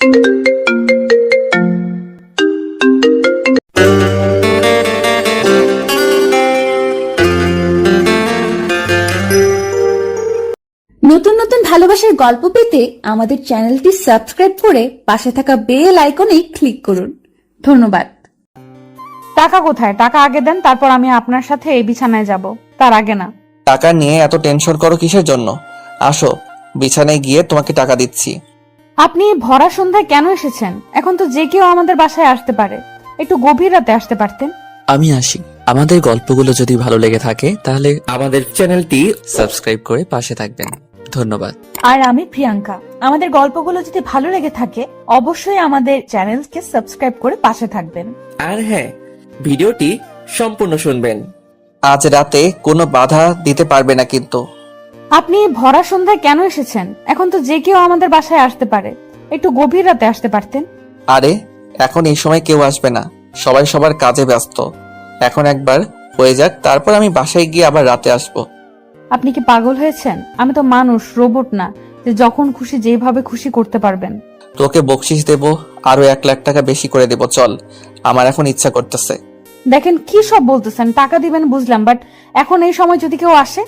নতুন নতুন ভালোবাসার গল্প পেতে আমাদের চ্যানেলটি সাবস্ক্রাইব করে পাশে থাকা বেল আইকনে ক্লিক করুন। ধন্যবাদ। টাকা কোথায়? টাকা আগে দেন, তারপর আমি আপনার সাথে এই বিছানায় যাব, তার আগে না। টাকা নিয়ে এত টেনশন করো কিসের জন্য? আসো, বিছানায় গিয়ে তোমাকে টাকা দিচ্ছি। আপনি ভরা সন্ধ্যায় কেন এসেছেন? এখন তো যে কেউ আমাদের বাসায় আসতে পারে, একটু গভীর রাতে আসতে পারতেন। আমি আসি। আমাদের গল্পগুলো যদি ভালো লেগে থাকে তাহলে আমাদের চ্যানেলটি সাবস্ক্রাইব করে পাশে থাকবেন। ধন্যবাদ। আর আমি প্রিয়াঙ্কা। আমাদের গল্পগুলো যদি ভালো লেগে থাকে অবশ্যই আমাদের চ্যানেলকে সাবস্ক্রাইব করে পাশে থাকবেন। আর হ্যাঁ, ভিডিওটি সম্পূর্ণ শুনবেন। আজ রাতে কোনো বাধা দিতে পারবে না কিন্তু। আপনি ভরা সন্ধ্যায় কেন এসেছেন? এখন তো যে কেউ আমাদের বাসায় আসতে পারে, একটু গভীর রাতে আসতে পারতেন। আরে, এখন এই সময় কেউ আসবে না, সবাই সবার কাজে ব্যস্ত। এখন একবার হয়ে যাক, তারপর আমি বাসায় গিয়ে আবার রাতে আসবো। আপনি কি পাগল হয়েছেন? আমি তো মানুষ, রোবট না যে যখন খুশি যেভাবে খুশি করতে পারবেন। তোকে বকশিস দেবো, আরো 1,00,000 টাকা বেশি করে দেবো। চল, আমার এখন ইচ্ছা করতেছে। দেখেন কি সব বলতেছেন, টাকা দিবেন বুঝলাম, বাট এখন এই সময় যদি কেউ আসে?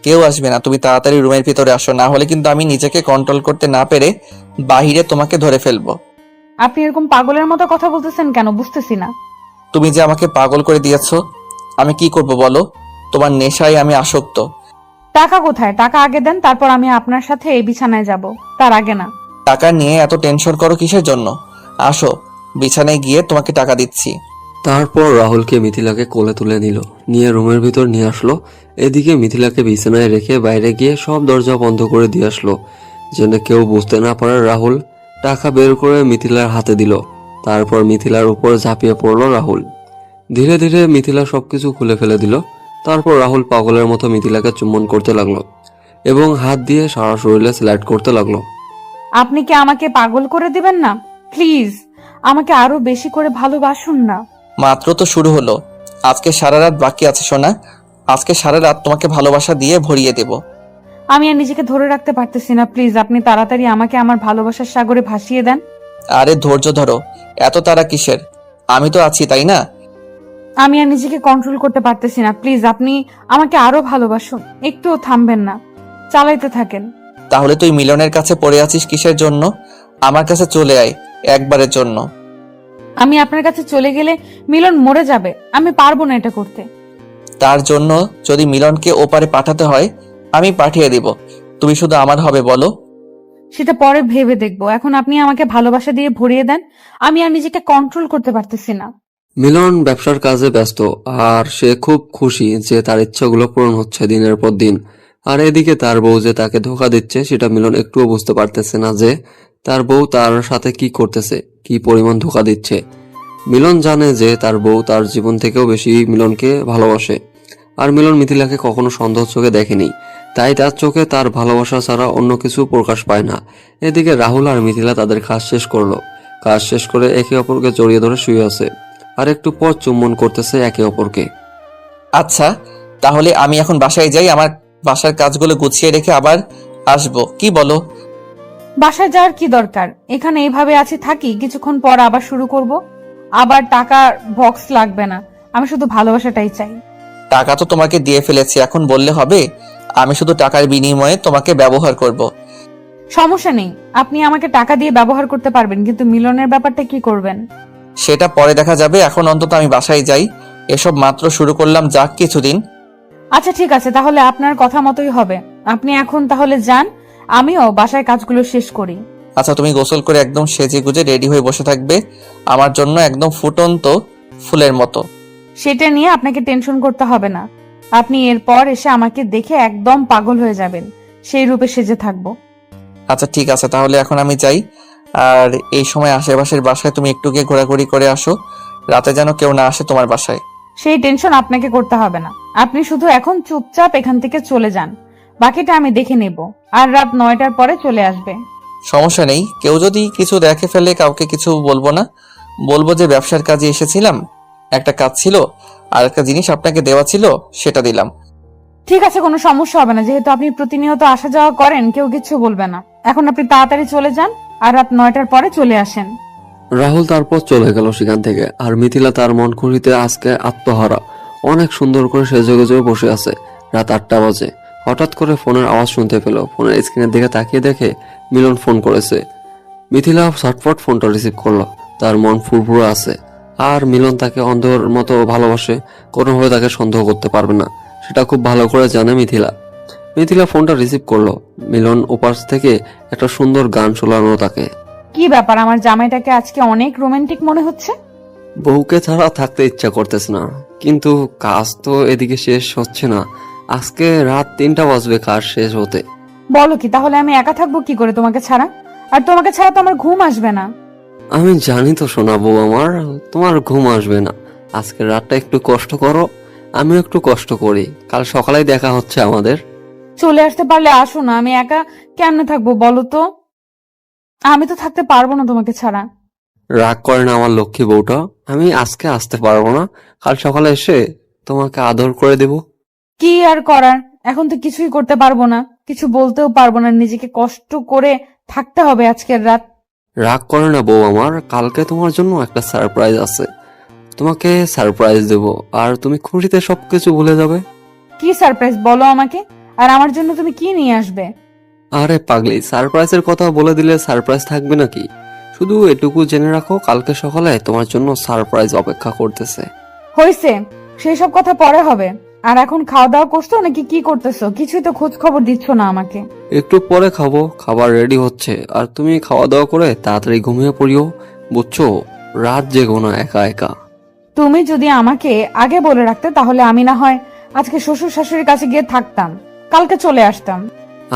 কেউ আসবে না, তুমি তাড়াতাড়ি রুমের ভিতরে আসো, না হলে কিন্তু আমি নিজেকে কন্ট্রোল করতে না পেরে বাহিরে তোমাকে ধরে ফেলবো। আপনি এরকম পাগলের মতো কথা বলতেছেন কেন, বুঝতেছি না। তুমি যে আমাকে পাগল করে দিয়েছো, আমি কি করব বলো? তোমার নেশায় আমি আসক্ত। টাকা কোথায়? টাকা আগে দেন, তারপর আমি আপনার সাথে এই বিছানায় যাব, তার আগে না। টাকা নিয়ে এত টেনশন করো কিসের জন্য? আসো, বিছানায় গিয়ে তোমাকে টাকা দিচ্ছি। তারপর রাহুলকে মিথিলাকে কোলে তুলে নিল, নিয়ে রুমের ভিতর নিয়ে আসলো। এদিকে মিথিলাকে বিছানায় রেখে বাইরে গিয়ে সব দরজা বন্ধ করে দিয়ে আসলো, যেন কেউ বুঝতে না পারে। রাহুল টাকা বের করে মিথিলার হাতে দিল, তারপর মিথিলার উপর ঝাঁপিয়ে পড়লো রাহুল। ধীরে ধীরে মিথিলা সবকিছু খুলে ফেলে দিল। তারপর রাহুল পাগলের মতো মিথিলাকে চুম্বন করতে লাগলো এবং হাত দিয়ে সারা শরীরে স্লাইড করতে লাগলো। আপনি কি আমাকে পাগল করে দিবেন না? প্লিজ আমাকে আরো বেশি করে ভালোবাসুন না। মাত্র তো শুরু হলো, আজকে সারা রাত বাকি আছে সোনা। আজকে সারা রাত তোমাকে ভালোবাসা দিয়ে ভরিয়ে দেব। আমি আর নিজেকে ধরে রাখতে পারতেছি না, প্লিজ আপনি তাড়াতাড়ি আমাকে আমার ভালোবাসার সাগরে ভাসিয়ে দেন। আরে ধৈর্য ধরো, এত তাড়া কিসের? আমি তো আছি, তাই না? আমি আর নিজেকে কন্ট্রোল করতে পারতেছি না, প্লিজ আপনি আমাকে আরো ভালোবাসুন, একটুও থামবেন না, চালাইতে থাকেন। তাহলে তুই মিলনের কাছে পড়ে আছিস কিসের জন্য? আমার কাছে চলে আয় একবারের জন্য। আমি আপনার কাছে চলে গেলে মিলন মরে যাবে, আমি পারবো না এটা করতে। তার জন্য যদি মিলনকে ওপারে পাঠাতে হয় আমি পাঠিয়ে দিব, তুমি শুধু আমার হবে বলো। সেটা পরে ভেবে দেখবো, এখন আপনি আমাকে ভালোবাসা দিয়ে ভরিয়ে দেন, আমি আর নিজেকে কন্ট্রোল করতে পারতেছি না। মিলন ব্যবসার কাজে ব্যস্ত, আর সে খুব খুশি যে তার ইচ্ছাগুলো পূরণ হচ্ছে দিনের পর দিন। আর এদিকে তার বউ যে তাকে ধোকা দিচ্ছে সেটা মিলন একটুও বুঝতে পারতেছে না, যে তার বউ তার সাথে কি করতেছে, কি পরিমাণ ধোকা দিচ্ছে। মিলন জানে যে তার বউ তার জীবন থেকেও বেশি মিলনকে ভালোবাসে, আর মিলন মিথিলাকে কখনো সন্দেহ চোখে দেখেনি, তাই তার চোখে তার ভালোবাসা ছাড়া অন্য কিছু প্রকাশ পায় না। এদিকে রাহুল আর মিথিলা তাদের কাজ শেষ করলো, কাজ শেষ করে একে অপরকে জড়িয়ে ধরে শুয়ে আছে, আর একটু পর চুম্বন করতেছে একে অপরকে। আচ্ছা, তাহলে আমি এখন বাসায় যাই, আমার বাসার কাজগুলো গুছিয়ে রেখে আবার আসবো, কি বলো? বাসায় যাওয়ার কি দরকার, এখানে এইভাবে আছি, থাকি, কিছুক্ষণ পর আবার শুরু করব। আবার টাকার বক্স লাগবে না, আমি শুধু ভালোবাসাটাই চাই। টাকা তো তোমাকে দিয়ে ফেলেছি, এখন বললে হবে? আমি শুধু টাকার বিনিময়ে তোমাকে ব্যবহার করব। সমস্যা নেই, আপনি আমাকে টাকা দিয়ে ব্যবহার করতে পারবেন, কিন্তু মিলনের ব্যাপারটা কি করবেন? সেটা পরে দেখা যাবে, এখন অন্তত আমি বাসায় যাই। এসব মাত্র শুরু করলাম, যাক কিছুদিন। আচ্ছা ঠিক আছে, তাহলে আপনার কথা মতোই হবে, আপনি এখন তাহলে যান, আমিও বাসায় কাজগুলো শেষ করি। আচ্ছা, তুমি গোসল করে একদম সেজে গুজে রেডি হয়ে বসে থাকবে আমার জন্য, একদম ফুটন্ত ফুলের মতো। সেটা নিয়ে আপনাকে টেনশন করতে হবে না, আপনি এরপর এসে আমাকে দেখে একদম পাগল হয়ে যাবেন, সেই রূপে সেজে থাকবো। আচ্ছা ঠিক আছে, তাহলে এখন আমি যাই। আর এই সময় আশেপাশের বাসায় তুমি একটু গিয়ে ঘোরাঘুরি করে আসো, রাতে যেন কেউ না আসে তোমার বাসায়। সেই টেনশন আপনাকে করতে হবে না, আপনি শুধু এখন চুপচাপ এখান থেকে চলে যান, বাকিটা আমি দেখে নেব, আর রাত 9টার পরে চলে আসবে। সমস্যা নেই, কেউ যদি কিছু দেখে ফেলে কাউকে কিছু বলবো না, বলবো যে ব্যবসার কাজে এসেছিলাম, একটা কাজ ছিল, আর একটা জিনিস আপনাকে দেওয়া ছিল, সেটা দিলাম। ঠিক আছে, কোনো সমস্যা হবে না, যেহেতু আপনি প্রতিনিয়ত আসা যাওয়া করেন, কেউ কিছু বলবে না। এখন আপনি তাড়াতাড়ি চলে যান আর রাত 9টার পরে চলে আসেন। রাহুল তারপর চলে গেল সেখান থেকে। আর মিথিলা তার মন খুঁড়িতে আজকে আত্মহারা, অনেক সুন্দর করে সেজে গুজে বসে আছে। রাত 8টা বাজে। হঠাৎ করে ফোনের আওয়াজ শুনতে পেল। ফোনের স্ক্রিনের দিকে তাকিয়ে দেখে মিলন ফোন করেছে। মিথিলা ঝটপট ফোনটা রিসিভ করলো। তার মন ফুরফুরে আছে, আর মিলন তাকে অন্ধের মতো ভালোবাসে, কোনোভাবে তাকে সন্দেহ করতে পারবে না, সেটা খুব ভালো করে জানে মিথিলা। মিথিলা ফোনটা রিসিভ করলো। মিলন ওপাশ থেকে একটা সুন্দর গান শোনালো তাকে। কি ব্যাপার, আমার জামাইটাকে আজকে অনেক রোমান্টিক মনে হচ্ছে। বউকে ছাড়া থাকতে ইচ্ছা করতেছে না, কিন্তু কাজ তো এদিকে শেষ হচ্ছে না। আজকে রাত 3টা বাজবে কাজ শেষ হতে। বলো কি, তাহলে আমি একা থাকবো কি করে তোমাকে ছাড়া? আর তোমাকে ছাড়া তো আমার ঘুম আসবে না। আমি জানি তো শোনা বউ আমার, তোমার ঘুম আসবে না। আজকে রাতটা একটু কষ্ট করো, আমিও একটু কষ্ট করি। কাল সকালেই দেখা হচ্ছে আমাদের। চলে আসতে পারলে আসো না, আমি একা কেমনে থাকবো বলো তো? আমি তো থাকতে পারবো না তোমাকে ছাড়া। রাগ করে না আমার লক্ষ্মী বউটা। আমি আজকে আসতে পারবো না, কাল সকালে এসে তোমাকে আদর করে দেব। কি আর করার, এখন তো কিছুই করতে পারবো না, কিছু বলতেও পারবো না, নিজেকে কষ্ট করে থাকতে হবে আজকের রাত। রাগ করে না বউ আমার, কালকে তোমার জন্য একটা সারপ্রাইজ আছে। তোমাকে সারপ্রাইজ দেব, আর তুমি খুশিতে সবকিছু ভুলে যাবে। কি সারপ্রাইজ বলো আমাকে, আর আমার জন্য তুমি কি নিয়ে আসবে? আরে পাগলি, সারপ্রাইজের কথা বলে দিলে সারপ্রাইজ থাকবে নাকি? শুধু এটুকু জেনে রাখো, কালকে সকালে তোমার জন্য সারপ্রাইজ অপেক্ষা করতেছে। হয়েছে, সেই সব কথা পরে হবে। আর এখন খাওয়া দাওয়া করছো নাকি কি করতেছো? কিছুই তো খোঁজ খবর দিচ্ছ না আমাকে। একটু পরে খাবো, খাবার রেডি হচ্ছে। আর তুমি খাওয়া দাওয়া করে তাড়াতাড়ি ঘুমিয়ে পড়িও, বুঝছো? রাত জেগো না একা একা। তুমি যদি আমাকে আগে বলে রাখতে, তাহলে আমি না হয় আজকে শ্বশুর শাশুড়ির কাছে গিয়ে থাকতাম, কালকে চলে আসতাম।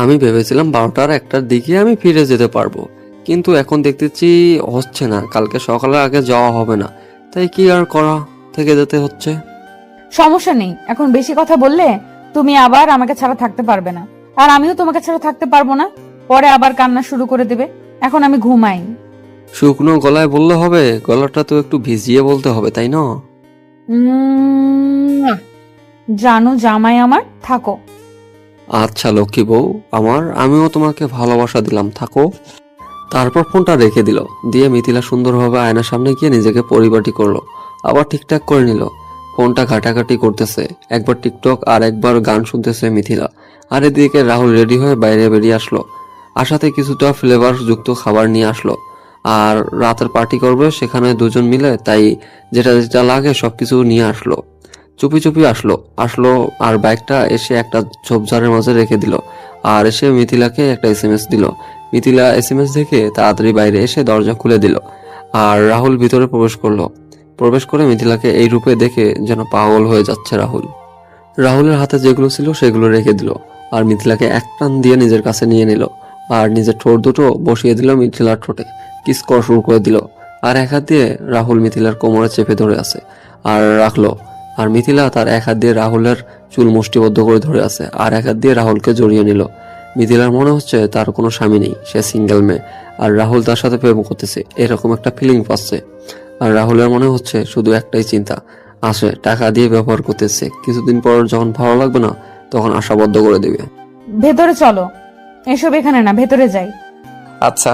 আমি ভেবেছিলাম 12টার 1টার দিকে আমি ফিরে যেতে পারবো, কিন্তু এখন দেখতেছি হচ্ছে না। কালকে সকালে আগে যাওয়া হবে না, তাই কি আর করা, থেকে যেতে হচ্ছে। সমস্যা নেই, এখন বেশি কথা বললে তুমি আবার আমাকে ছাড়া থাকতে পারবে না, আর আমিও তোমাকে ছাড়া থাকতে পারবো না। পরে আবার কান্না শুরু করে দেবে। এখন আমি ঘুমাই। শুকনো গলায় বললে হবে? গলাটা তো একটু ভিজিয়ে বলতে হবে, তাই না? জানো জামাই আমার, থাকো। আচ্ছা লক্ষ্মী বউ আমার, আমিও তোমাকে ভালোবাসা দিলাম, থাকো। তারপর ফোনটা রেখে দিল। দিয়ে মিথিলা সুন্দরভাবে আয়নার সামনে গিয়ে নিজেকে পরিপাটি করলো, আবার ঠিকঠাক করে নিল। ফোনটা ঘাটাঘাটি করতেছে, একবার টিকটক আর একবার গান শুনতেছে মিথিলা। আর এদিকে রাহুল রেডি হয়ে বাইরে বেরিয়ে আসলো। আসাতে কিছুটা ফ্লেভার যুক্ত খাবার নিয়ে আসলো। আর রাতের পার্টি করবে সেখানে দুজন মিলে, তাই যেটা যেটা লাগে সবকিছু নিয়ে আসলো। চুপি চুপি আসলো আর বাইকটা এসে একটা ঝোপঝাড়ের মাঝে রেখে দিল। আর এসে মিথিলাকে একটা এসএমএস দিল। মিথিলা এসএমএস দেখে তাড়াতাড়ি বাইরে এসে দরজা খুলে দিল। আর রাহুল ভিতরে প্রবেশ করলো। প্রবেশ করে মিথিলাকে এই রূপে দেখে যেন পাগল হয়ে যাচ্ছে রাহুল। রাহুলের হাতে যেগুলো ছিল সেগুলো রেখে দিল, আর মিথিলাকে এক টান দিয়ে নিজের কাছে নিয়ে নিল। আর নিজের ঠোঁট দুটো বসিয়ে দিল মিথিলার ঠোঁটে, কিস করা শুরু করে দিল। আর এক হাত দিয়ে রাহুল মিথিলার কোমরে চেপে ধরে আছে আর রাখলো। আর মিথিলা তার এক হাত দিয়ে রাহুলের চুল মুষ্টিবদ্ধ করে ধরে আছে, আর এক হাত দিয়ে রাহুলকে জড়িয়ে নিল। মিথিলার মনে হচ্ছে তার কোনো স্বামী নেই, সে সিঙ্গেল মেয়ে, আর রাহুল তার সাথে প্রেম করতেছে, এরকম একটা ফিলিং পাচ্ছে। আর রাহুলের মনে হচ্ছে শুধু একটাই চিন্তা, আসে টাকা দিয়ে ব্যবহার করতেছে, কিছুদিন পর যখন ভালো লাগবে না তখন আশাবদ্ধ করে দেবে। ভেতরে চলো, এসব এখানে না, ভেতরে যাই। আচ্ছা,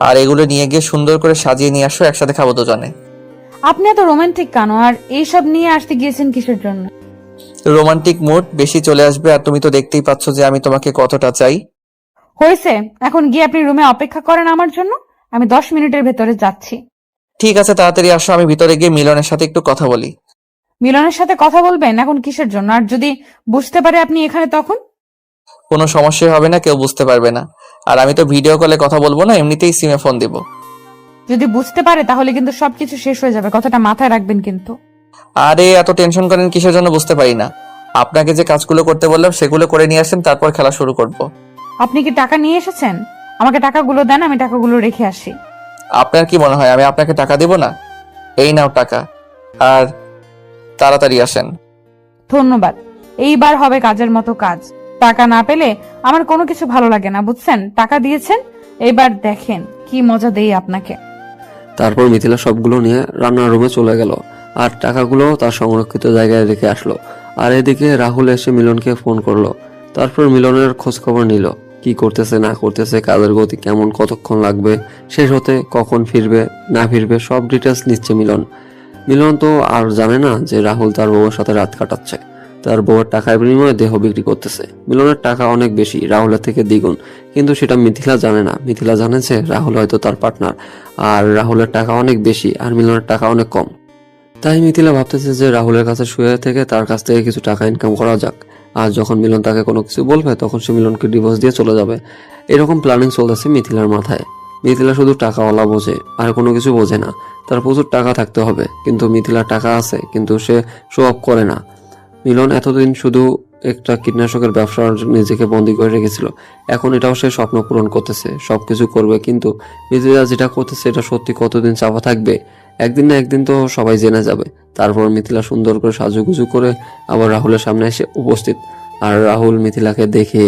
আর এগুলো নিয়ে গিয়ে সুন্দর করে সাজিয়ে নিয়ে আসো, একসাথে খাবো দুজনে। আপনি এত রোমান্টিক কেন, আর এইসব নিয়ে আসতে গিয়েছেন কিসের জন্য? রোমান্টিক মুড বেশি চলে আসবে, আর তুমি তো দেখতেই পাচ্ছ যে আমি তোমাকে কতটা চাই। হয়েছে, এখন গিয়ে আপনি রুমে অপেক্ষা করেন আমার জন্য, আমি 10 মিনিটের ভেতরে যাচ্ছি। ঠিক আছে, তাড়াতাড়ি আসো, আমি ভিতরে গিয়ে মিলনের সাথে একটু কথা বলি। মিলনের সাথে কথা বলবেন এখন কিসের জন্য? আর যদি বুঝতে পারে আপনি এখানে, তখন? কোনো সমস্যা হবে না, কেউ বুঝতে পারবে না। আর আমি তো ভিডিও কলে কথা বলবো না, এমনিতেই সিমে ফোন দিব। যদি বুঝতে পারে তাহলে কিন্তু সবকিছু শেষ হয়ে যাবে, কথাটা মাথায় রাখবেন কিন্তু। আরে এত টেনশন করেন কিসের জন্য বুঝতে পারি না। আপনাকে যে কাজগুলো করতে বললাম সেগুলো করে নিয়ে আসেন, তারপর খেলা শুরু করব। আপনি কি টাকা নিয়ে এসেছেন? আমাকে টাকাগুলো দেন, আমি টাকাগুলো রেখে আসি। আপনার কি মনে হয় আমি আপনাকে টাকা দিব না? এই নাও টাকা, আর তাড়াতাড়ি আসেন। ধন্যবাদ, এইবার হবে কাজের মতো কাজ। টাকা না পেলে আমার কোনো কিছু ভালো লাগে না, বুঝছেন? টাকা দিয়েছেন, এবার দেখেন কি মজা দেই আপনাকে। তারপর মিথিলা সবগুলো নিয়ে রান্নার রুমে চলে গেল, আর টাকাগুলো তার সংরক্ষিত জায়গায় রেখে আসলো। আর এদিকে রাহুল এসে মিলনকে ফোন করলো। তারপর মিলনের খোঁজ খবর নিল। কি করতেছে না করতেছে, কাজের গতি কেমন, কতক্ষণ লাগবে শেষ হতে, কখন ফিরবে না ফিরবে, সব ডিটেলস নিচ্ছে মিলন। মিলন তো আর জানে না যে রাহুল তার বউয়ের সাথে রাত কাটাচ্ছে, তার বউয়ের টাকার বিনিময়ে দেহ বিক্রি করতেছে। মিলনের টাকা অনেক বেশি, রাহুলের থেকে দ্বিগুণ, কিন্তু সেটা মিথিলা জানে না। মিথিলা জানে যে রাহুল হয়তো তার পার্টনার, আর রাহুলের টাকা অনেক বেশি আর মিলনের টাকা অনেক কম। তাই মিথিলা ভাবতেছে যে রাহুলের কাছে শুয়ে থেকে তার কাছ থেকে কিছু টাকা ইনকাম করা যাক, আর যখন মিলন তাকে কোনো কিছু বলবে তখন সে মিলনকে ডিভোর্স দিয়ে চলে যাবে। এরকম প্ল্যানিং চলতেছে মিথিলার মাথায়। মিথিলা শুধু টাকাওয়ালা বোঝে, আর কোনো কিছু বোঝে না। তার প্রচুর টাকা থাকতে হবে, কিন্তু মিথিলার টাকা আছে কিন্তু সে শো অফ করে না। মিলন এতদিন শুধু একটা কীটনাশকের ব্যবসার জন্য নিজেকে বন্দী করে রেখেছিল, এখন এটাও সে স্বপ্ন পূরণ করতেছে, সবকিছু করবে, কিন্তু মিথিলা যেটা করতেছে এটা সত্যি কতদিন চাপা থাকবে? একদিন না একদিন তো সবাই জেনে যাবে। তারপর মিথিলা সুন্দর করে সাজুগুজু করে আবার রাহুলের সামনে এসে উপস্থিত, আর রাহুল মিথিলাকে দেখে,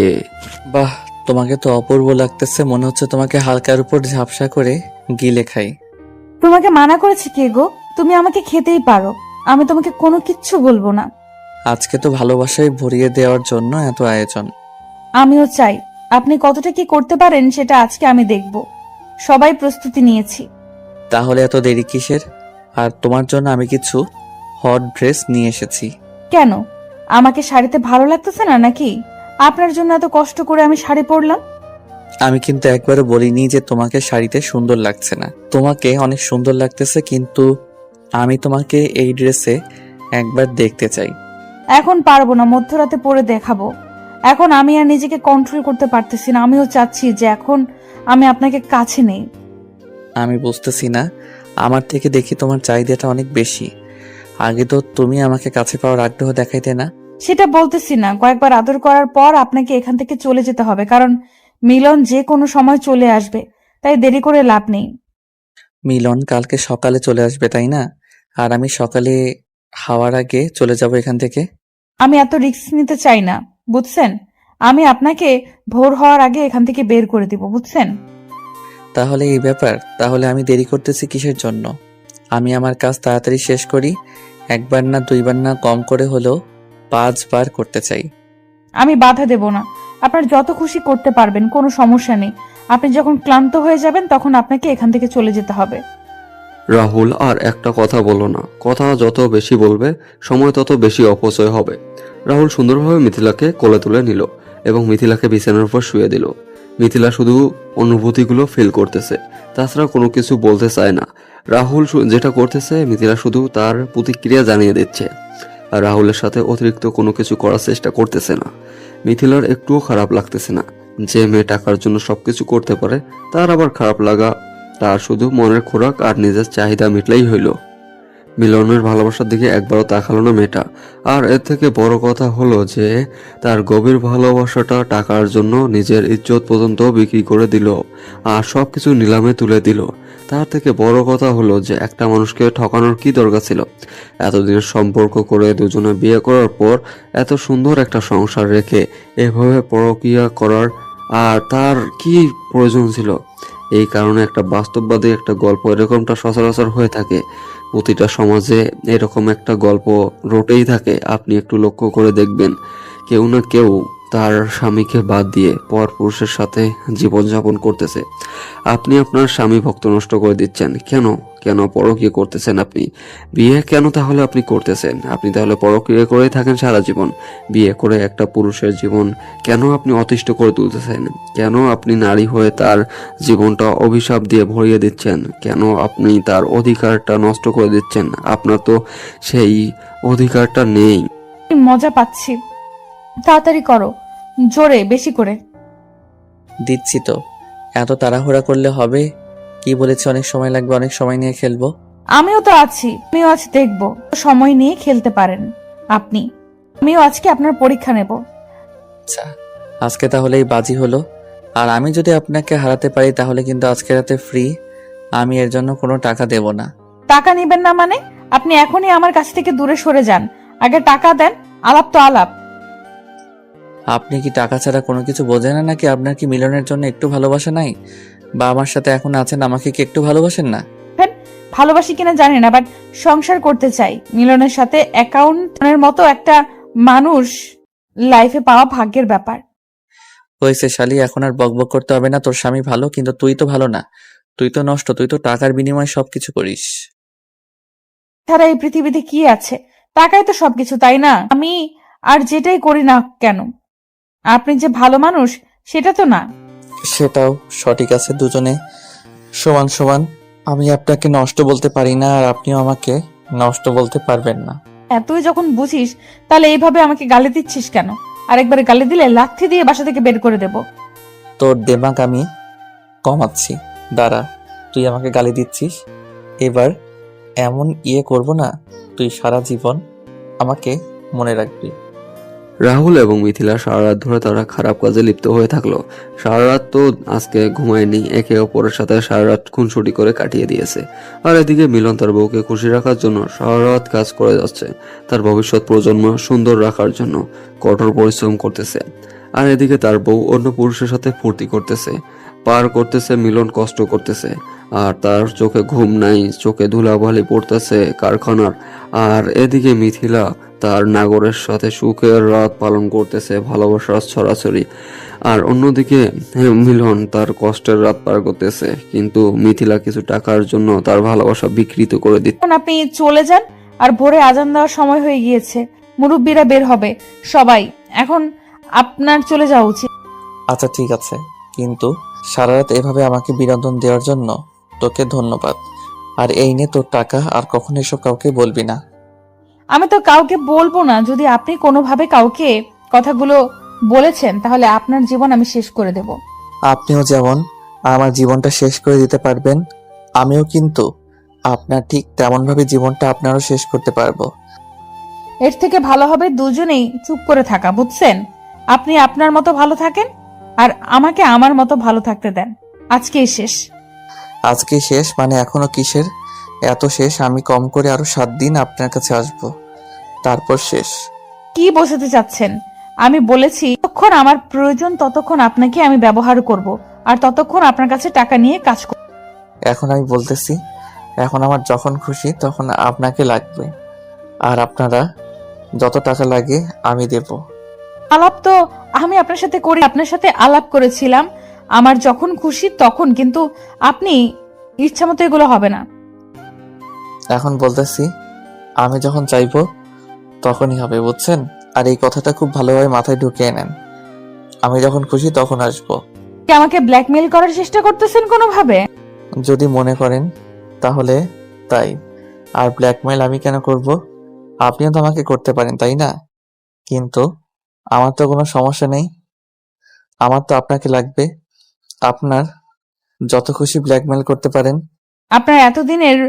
বাহ, তোমাকে তো অপূর্ব লাগতেছে, মনে হচ্ছে তোমাকে হালকার উপর ঝাপসা করে গিলে খাই। তোমাকে মানা করেছে কে গো? তুমি আমাকে খেতেই পারো, আমি তোমাকে কোনো কিচ্ছু বলবো না। আজকে তো ভালোবাসায় ভরিয়ে দেওয়ার জন্য এত আয়োজন। আমিও চাই আপনি কতটা কি করতে পারেন সেটা আজকে আমি দেখব। সবাই প্রস্তুতি নিয়েছি। তাহলে এত দেরি কিসের? আর তোমার জন্য আমি কিছু হট ড্রেস নিয়ে এসেছি। কেন, আমাকে শাড়িতে ভালো লাগতেছে না নাকি? আপনার জন্য এত কষ্ট করে আমি শাড়ি পরলাম। আমি কিন্তু একবারও বলিনি যে তোমাকে শাড়িতে সুন্দর লাগছে না, তোমাকে অনেক সুন্দর লাগতেছে, কিন্তু আমি তোমাকে এই ড্রেসে একবার দেখতে চাই। এখন পারবো না, মধ্যরাতে পরে দেখাবো। এখন আমি আর নিজেকে কন্ট্রোল করতে পারতেছি না। আমিও চাচ্ছি যে এখন আমি আপনাকে কাছে নেই। আমি বুঝতেছি না, আমার থেকে দেখি তোমার চাহিদাটা অনেক বেশি। আগে তো তুমি আমাকে কাছে পাওয়ার আগ্রহ দেখাইতে না। সেটা বলতেছি না, কয়েকবার আদর করার পর আপনাকে এখান থেকে চলে যেতে হবে, কারণ মিলন যে কোনো সময় চলে আসবে, তাই দেরি করে লাভ নেই। মিলন কালকে সকালে চলে আসবে তাই না? আর আমি সকালে হাওয়ার আগে চলে যাব এখান থেকে। আমি এত রিস্ক নিতে চাই না, বুঝছেন? আমি আপনাকে ভোর হওয়ার আগে এখান থেকে বের করে দিব, বুঝছেন? তাহলে এই ব্যাপার, তাহলে আমি দেরি করতেছি কিসের জন্য? আমি আমার কাজ তাড়াতাড়ি শেষ করি, একবার না দুইবার না, কম করে হলেও 5 বার করতে চাই। আমি বাধা দেব না, আপনার যত খুশি করতে পারবেন, কোনো সমস্যা নেই। আপনি যখন ক্লান্ত হয়ে যাবেন তখন আপনাকে এখান থেকে চলে যেতে হবে। রাহুল আর একটা কথা বলো না, কথা যত বেশি বলবে সময় তত বেশি অপচয় হবে। রাহুল সুন্দরভাবে মিথিলাকে কোলে তুলে নিল এবং মিথিলাকে বিছানার উপর শুয়ে দিল। মিথিলা শুধু অনুভূতিগুলো ফিল করতেছে, তাছাড়া কোনো কিছু বলতে চায় না। রাহুল যেটা করতেছে মিথিলা শুধু তার প্রতিক্রিয়া জানিয়ে দিচ্ছে, আর রাহুলের সাথে অতিরিক্ত কোনো কিছু করার চেষ্টা করতেছে না। মিথিলার একটুও খারাপ লাগতেছে না, যে মেয়ে টাকার জন্য সবকিছু করতে পারে তার আবার খারাপ লাগা? তার শুধু মনের খোরাক আর নিজের চাহিদা মিটলেই হইল। মিলনের ভালোবাসার দিকে একবারও তাকালো না মেয়েটা। আর এর থেকে বড় কথা হলো যে তার গভীর ভালোবাসাটা টাকার জন্য নিজের ইজ্জত পর্যন্ত বিক্রি করে দিল, আর সবকিছু নিলামে তুলে দিল। তার থেকে বড় কথা হলো যে একটা মানুষকে ঠকানোর কি দরকার ছিল? এতদিনের সম্পর্ক করে দুজনে বিয়ে করার পর এত সুন্দর একটা সংসার রেখে এভাবে পরকীয়া করার আর তার কি প্রয়োজন ছিল? এই কারণে একটা বাস্তববাদী একটা গল্প এরকমটা সচরাচর হয়ে থাকে। প্রতিটা সমাজে এরকম একটা গল্প রটেই থাকে। আপনি একটু লক্ষ্য করে দেখবেন, কেউ না কেউ তার স্বামীকে বাদ দিয়ে পর পুরুষের সাথে জীবনযাপন করতেছে। আপনি আপনার স্বামী ভক্ত নষ্ট করে দিচ্ছেন কেন? কেন পরকীয়া করতেছেন আপনি? বিয়ে কেন তাহলে আপনি করতেছেন? আপনি তাহলে পরকীয়া করেই থাকেন সারা জীবন। বিয়ে করে একটা পুরুষের জীবন কেন আপনি অতিষ্ঠ করে তুলতেছেন? কেন আপনি নারী হয়ে তার জীবনটা অভিশাপ দিয়ে ভরিয়ে দিচ্ছেন? কেন আপনি তার অধিকারটা নষ্ট করে দিচ্ছেন? আপনার তো সেই অধিকারটা নেই। মজা পাচ্ছি, তাড়াতাড়ি করো, জোরে, বেশি করে। দিচ্ছি তো, এত তাড়াহুড়া করলে হবে? কি বলেছি অনেক সময় লাগবে, অনেক সময় নিয়ে খেলবো। আমিও তো আছি, আমিও আজ দেখবো, সময় নিয়ে খেলতে পারেন আপনি। আমিও আজকে আপনার পরীক্ষা নেব। আচ্ছা, আজকে তাহলে এই বাজি হলো। আর আমি যদি আপনাকে হারাতে পারি তাহলে কিন্তু আজকে রাতে ফ্রি, আমি এর জন্য কোনো টাকা দেব না। টাকা নিবেন না মানে? আপনি এখনই আমার কাছ থেকে দূরে সরে যান, আগে টাকা দেন। আলাপ তো আলাপ। আপনি কি টাকা ছাড়া কোনো কিছু বোঝেন না নাকি? আপনার কি মিলনের জন্য একটু ভালোবাসা নাই? বা আমার সাথে এখন আছেন, আমাকে কি একটু ভালোবাসেন না? ভালোবাসি কিনা জানি না, বাট সংসার করতে চাই মিলনের সাথে। অ্যাকাউন্টের মতো একটা মানুষ লাইফে পাওয়া ভাগ্যের ব্যাপার। হয়েছে শালি, এখন আর বকবক করতে হবে না। তোর স্বামী ভালো, কিন্তু তুই তো ভালো না। তুই তো নষ্ট, তুই তো টাকার বিনিময়ে সবকিছু করিস। ছাড়া এই পৃথিবীতে কি আছে? টাকাই তো সবকিছু, তাই না? আমি আর যেটাই করি না কেন, আপনি যে ভালো মানুষ সেটা তো না। সেটাও সঠিক আছে, দুজনে সমান সমান। আমি আপনাকে নষ্ট বলতে পারি না, আর আপনিও আমাকে নষ্ট বলতে পারবেন না। তুই যখন বুঝিস তাহলে এইভাবে আমাকে গালি দিচ্ছিস কেন? আর একবারে গালি দিলে লাথি দিয়ে বাসা থেকে বের করে দেব। তোর দেমাগ আমি কমাচ্ছি, দাঁড়া। তুই আমাকে গালি দিচ্ছিস, এবার এমন করব না, তুই সারা জীবন আমাকে মনে রাখবি। রাহুল এবং মিথিলা সারা রাত ধরে তারা খারাপ কাজে লিপ্ত হয়ে থাকলো। সারা রাত তো আজকে ঘুমায়নি, একে অপরের সাথে সারা রাত খুনসুটি করে কাটিয়ে দিয়েছে। আর এদিকে মিলন তার বউকে খুশি রাখার জন্য সারা রাত কাজ করে যাচ্ছে, তার ভবিষ্যৎ প্রজন্ম সুন্দর রাখার জন্য কঠোর পরিশ্রম করতেছে। আর এদিকে তার বউ অন্য পুরুষের সাথে ফুর্তি করতেছে, পার করতেছে, মিলন কষ্ট করতেছে। আর তার চোখে ঘুম নাই, চোখে ধুলাবালি পড়তেছে কারখানার। আর এদিকে মিথিলা তার নাগরের সাথে সুখের রাত পালন করতেছে, ভালোবাসার ছড়াছড়ি। আর অন্যদিকে মিলন তার কষ্টের রাত পার করতেছে, কিন্তু মিথিলা কিছু টাকার জন্য তার ভালোবাসা বিকৃত করে দিচ্ছে। এখন আপনি চলে যান, আর ভোরে আজান দেওয়ার সময় হয়ে গিয়েছে, মুরব্বীরা বের হবে সবাই। এখন আপনার চলে যাওয়া উচিত। আচ্ছা ঠিক আছে, কিন্তু সারা রাত এভাবে আমাকে বিনোদন দেওয়ার জন্য তোকে ধন্যবাদ। আর এই নে তোর টাকা, আর কখনো এসব কাউকে বলবি না। আমি তো কাউকে বলবো না। যদি আপনি কোনোভাবে কাউকে কথাগুলো বলেছেন তাহলে আপনার জীবন আমি শেষ করে দেব। আপনিও যেমন আমার জীবনটা শেষ করে দিতে পারবেন, আমিও কিন্তু আপনার ঠিক তেমন ভাবে জীবনটা আপনারও শেষ করতে পারবো। এর থেকে ভালো হবে দুজনেই চুপ করে থাকা, বুঝছেন? আপনি আপনার মতো ভালো থাকেন, আর আমাকে আমার মতো ভালো থাকতে দেন। আজকেই শেষ। আজকে শেষ মানে এখনো কিসের এত শেষ? আমি কম করে আরো 7 দিন আপনার কাছে আসবো, তারপর শেষ। কি বোঝাতে চাচ্ছেন? আমি বলেছি যতক্ষণ আমার প্রয়োজন ততক্ষণ আপনাকে আমি ব্যবহার করব, আর ততক্ষণ আপনার কাছে টাকা নিয়ে কাজ করব। এখন আমি বলতেছি, এখন আমার যখন খুশি তখন আপনাকে লাগবে, আর আপনারা যত টাকা লাগে আমি দেব। আলাপ তো আমি আপনার সাথে করি, আপনার সাথে আলাপ করেছিলাম আমার যখন খুশি তখন, কিন্তু আপনি ইচ্ছা মতো এগুলো হবে না। এখন বলতেছি, আমি যখন চাইবো তখনই হবে, বুঝছেন? আর এই কথাটা খুব ভালোভাবে মাথায় ঢুকিয়ে নেন। আমি যখন খুশি তখন আসবো। কি আমাকে ব্ল্যাকমেইল করার চেষ্টা করতেছেন কোনোভাবে? যদি মনে করেন তাহলে তাই। আর ব্ল্যাকমেইল আমি কেন করব? আপনিও তো আমাকে করতে পারেন, তাই না? কিন্তু আমার তো কোনো সমস্যা নেই, আমার তো আপনাকে লাগবে। আপনার যত খুশি ব্ল্যাকমেইল করতে পারেন। আপনার এতদিনের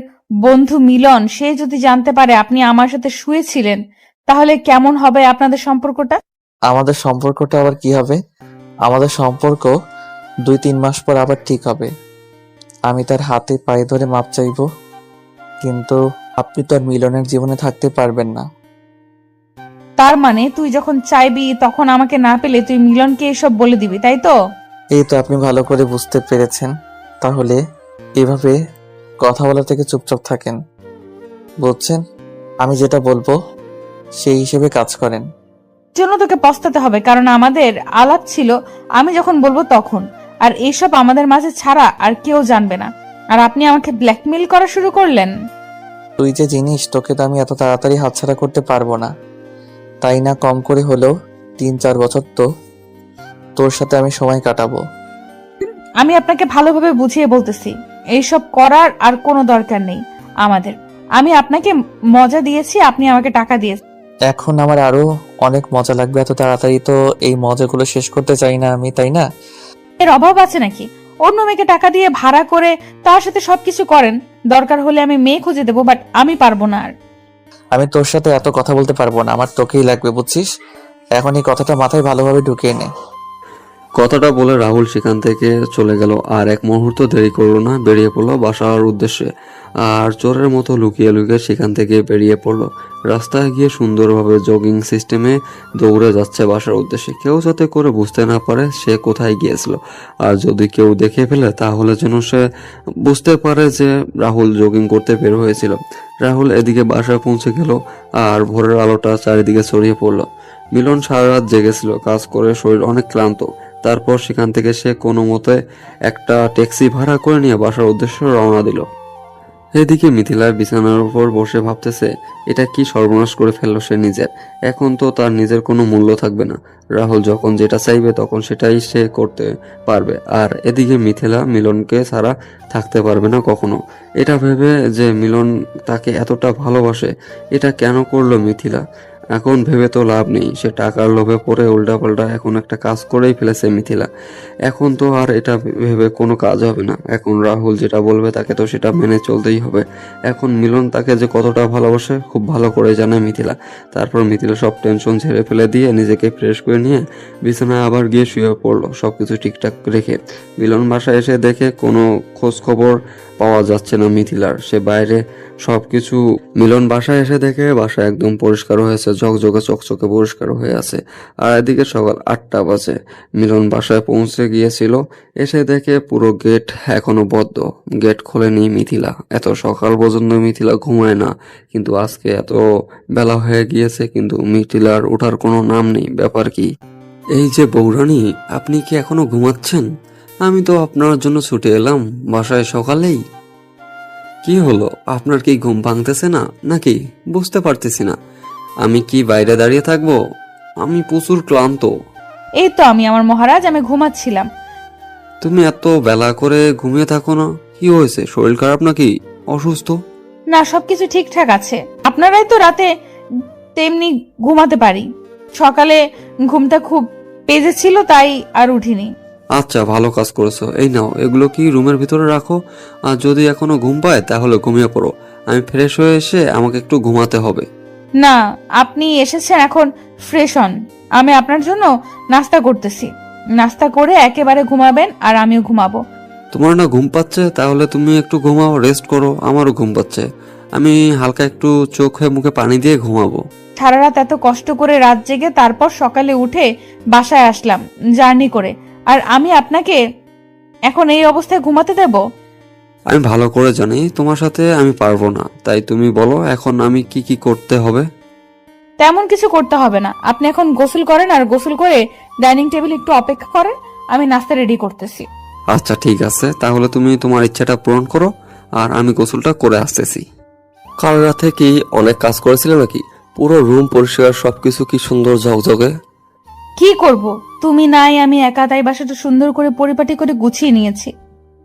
বন্ধু মিলন, সে যদি জানতে পারে আপনি আমার সাথে শুয়েছিলেন তাহলে কেমন হবে আপনাদের সম্পর্কটা? আমাদের সম্পর্কটা আবার কি হবে? আমাদের সম্পর্ক 2-3 মাস পর আবার ঠিক হবে। আমি তার হাতে পায়ে ধরে মাপ চাইবো, কিন্তু আপনি তো আর মিলনের জীবনে থাকতে পারবেন না। তার মানে তুই যখন চাইবি তখন আমাকে না পেলে তুই মিলনকে এসব বলে দিবি, তাই তো? এই তো আপনি ভালো করে বুঝতে পেরেছেন। তাহলে এভাবে কথা বলা থেকে চুপচাপ থাকেন, বুঝছেন? আমি যেটা বলবো সেই হিসেবে কাজ করেন। জন্য তোকে পস্তাতে হবে, কারণ আমাদের আলাপ ছিল আমি যখন বলবো তখন, আর এইসব আমাদের মাঝে ছাড়া আর কেউ জানবে না। আর আপনি আমাকে ব্ল্যাকমেইল করা শুরু করলেন। তুই যে জিনিস, তোকে তো আমি এত তাড়াতাড়ি হাতছাড়া করতে পারবো না, তাই না? কম করে হলেও 3-4 বছর তো তোর সাথে আমি সময় কাটাবো। আমি আপনাকে ভালোভাবে বুঝিয়ে বলতেছি, এইসব করার আর কোনো দরকার নেই আমাদের। আমি আপনাকে মজা দিয়েছি, আপনি আমাকে টাকা দিয়েছেন। এখন আমার আরো অনেক মজা লাগবে, এত তাড়াতাড়ি তো এই মজাগুলো শেষ করতে চাই না আমি, তাই না? এর অভাব আছে নাকি? অন্য মেয়েকে টাকা দিয়ে ভাড়া করে তার সাথে সবকিছু করেন, দরকার হলে আমি মেয়ে খুঁজে দেবো, বাট আমি পারবো না। আর আমি তোর সাথে এত কথা বলতে পারবো না, আমার তোকেই লাগবে, বুঝছিস? এখন এই কথাটা মাথায় ভালোভাবে ঢুকিয়ে নে। কথাটা বলে রাহুল সেখান থেকে চলে গেল, আর এক মুহূর্ত দেরি করলো না, বেরিয়ে পড়লো বাসার উদ্দেশ্যে। আর চোরের মতো লুকিয়ে লুকিয়ে সেখান থেকে বেরিয়ে পড়লো। রাস্তায় গিয়ে সুন্দরভাবে জগিং সিস্টেমে দৌড়ে যাচ্ছে বাসার উদ্দেশ্যে, কেউ যাতে করে বুঝতে না পারে সে কোথায় গিয়েছিল। আর যদি কেউ দেখে ফেলে তাহলে যেন সে বুঝতে পারে যে রাহুল জগিং করতে বের হয়েছিল। রাহুল এদিকে বাসায় পৌঁছে গেল, আর ভোরের আলোটা চারিদিকে ছড়িয়ে পড়লো। মিলন সারা রাত জেগেছিল, কাজ করে শরীর অনেক ক্লান্ত। তারপর সেখান থেকে সে কোনো মতে একটা ট্যাক্সি ভাড়া করে নিয়ে বাসার উদ্দেশ্যে রওনা দিল। এদিকে মিথিলা বিছানার উপর বসে ভাবতেছে এটা কি সর্বনাশ করে ফেললো সে নিজের। এখন তো তার নিজের কোনো মূল্য থাকবে না। রাহুল যখন যেটা চাইবে তখন সেটাই সে করতে পারবে। আর এদিকে মিথিলা মিলনকে ছাড়া থাকতে পারবে না কখনো। এটা ভেবে যে মিলন তাকে এতটা ভালোবাসে, এটা কেন করলো মিথিলা? এখন ভেবে তো লাভ নেই। সে টাকার লোভে পড়ে উল্টাপাল্টা এখন একটা কাজ করেই ফেলেছে মিথিলা। এখন তো আর এটা ভেবে কোনো কাজ হবে না। এখন রাহুল যেটা বলবে তাকে তো সেটা মেনে চলতেই হবে। এখন মিলন তাকে যে কতটা ভালোবাসে খুব ভালো করে জানে মিথিলা। তারপর মিথিলা সব টেনশন ঝেড়ে ফেলে দিয়ে নিজেকে ফ্রেশ করে নিয়ে বিছানায় আবার গিয়ে শুয়ে পড়লো সবকিছু ঠিকঠাক রেখে। মিলন বাসায় এসে দেখে কোনো খোঁজ খবর পাওয়া যাচ্ছে না মিথিলার। সে বাইরে সবকিছু মিলন বাসায় এসে দেখে বাসা একদম পরিষ্কার হয়েছে, ঝকঝকে চকচকে পরিষ্কার হয়ে আছে। আর এদিকে সকাল 8টা বাজে। মিলন বাসায় পৌঁছে গিয়েছিল। এসে দেখে পুরো গেট এখনো বদ্ধ। গেট খোলেনি মিথিলা। এত সকাল পর্যন্ত মিথিলা ঘুমায় না, কিন্তু আজকে এত বেলা হয়ে গিয়েছে কিন্তু মিথিলার ওঠার কোনো নাম নেই। ব্যাপার কি? এই যে বৌরানী, আপনি কি এখনো ঘুমাচ্ছেন? আমি তো আপনার জন্য ছুটে এলাম বাসায় সকালেই। কি হলো, আপনার কি ঘুম ভাঙতেছে না নাকি? বুঝতে পারতেছি না। আমি কি বাইরে দাঁড়িয়ে থাকবো? আমি প্রচুর ক্লান্ত। এই তো আমি আমার মহারাজ, আমি ঘুমাচ্ছিলাম। তুমি এত বেলা করে ঘুমিয়ে থাকো না? কি হয়েছে, শরীর খারাপ নাকি? অসুস্থ? না, সবকিছু ঠিকঠাক আছে। আপনারাই তো রাতে তেমনি ঘুমাতে পারি। সকালে ঘুমটা খুব পেজে ছিল তাই আর উঠিনি। আচ্ছা, ভালো কাজ করেছো। এই নাও, এগুলো কি রুমের ভিতরে রাখো। আর যদি এখনো ঘুম পায় তাহলে ঘুমিয়ে পড়ো। আমি ফ্রেশ হয়ে এসে আমাকে একটু ঘুমাতে হবে। না, আপনি এসেছেন, এখন ফ্রেশ হন। আমি আপনার জন্য নাস্তা করতেছি। নাস্তা করে একেবারে ঘুমাবেন আর আমিও ঘুমাবো। তোমার না ঘুম পাচ্ছে? তাহলে তুমি একটু ঘুমাও, রেস্ট করো। আমারও ঘুম পাচ্ছে। আমি হালকা একটু চোখে মুখে পানি দিয়ে ঘুমাবো। সারা রাত এত কষ্ট করে রাত জেগে তারপর সকালে উঠে বাসায় আসলাম জার্নি করে, আর আমি আপনাকে এখন এই অবস্থায় ঘুমাতে দেব? আমি ভালো করে জানি তোমার সাথে আমি পারবো না। তাই তুমি বলো এখন আমি কি কি করতে হবে? তেমন কিছু করতে হবে না। আপনি এখন গোসল করেন, আর গোসল করে ডাইনিং টেবিল একটু অপেক্ষা করেন, আমি নাস্তা রেডি করতেছি। আচ্ছা ঠিক আছে, তাহলে তুমি তোমার ইচ্ছাটা পূরণ করো আর আমি গোসলটা করে আসতেছি। কাল রাতে কি অনেক কাজ করেছিলে নাকি? পুরো রুম পরিষ্কার, সবকিছু কি সুন্দর ঝকঝকে। কি করব, তুমি নাই, আমি একা, তাই বাসাটা সুন্দর করে পরিপাটি করে গুছিয়ে নিয়েছি।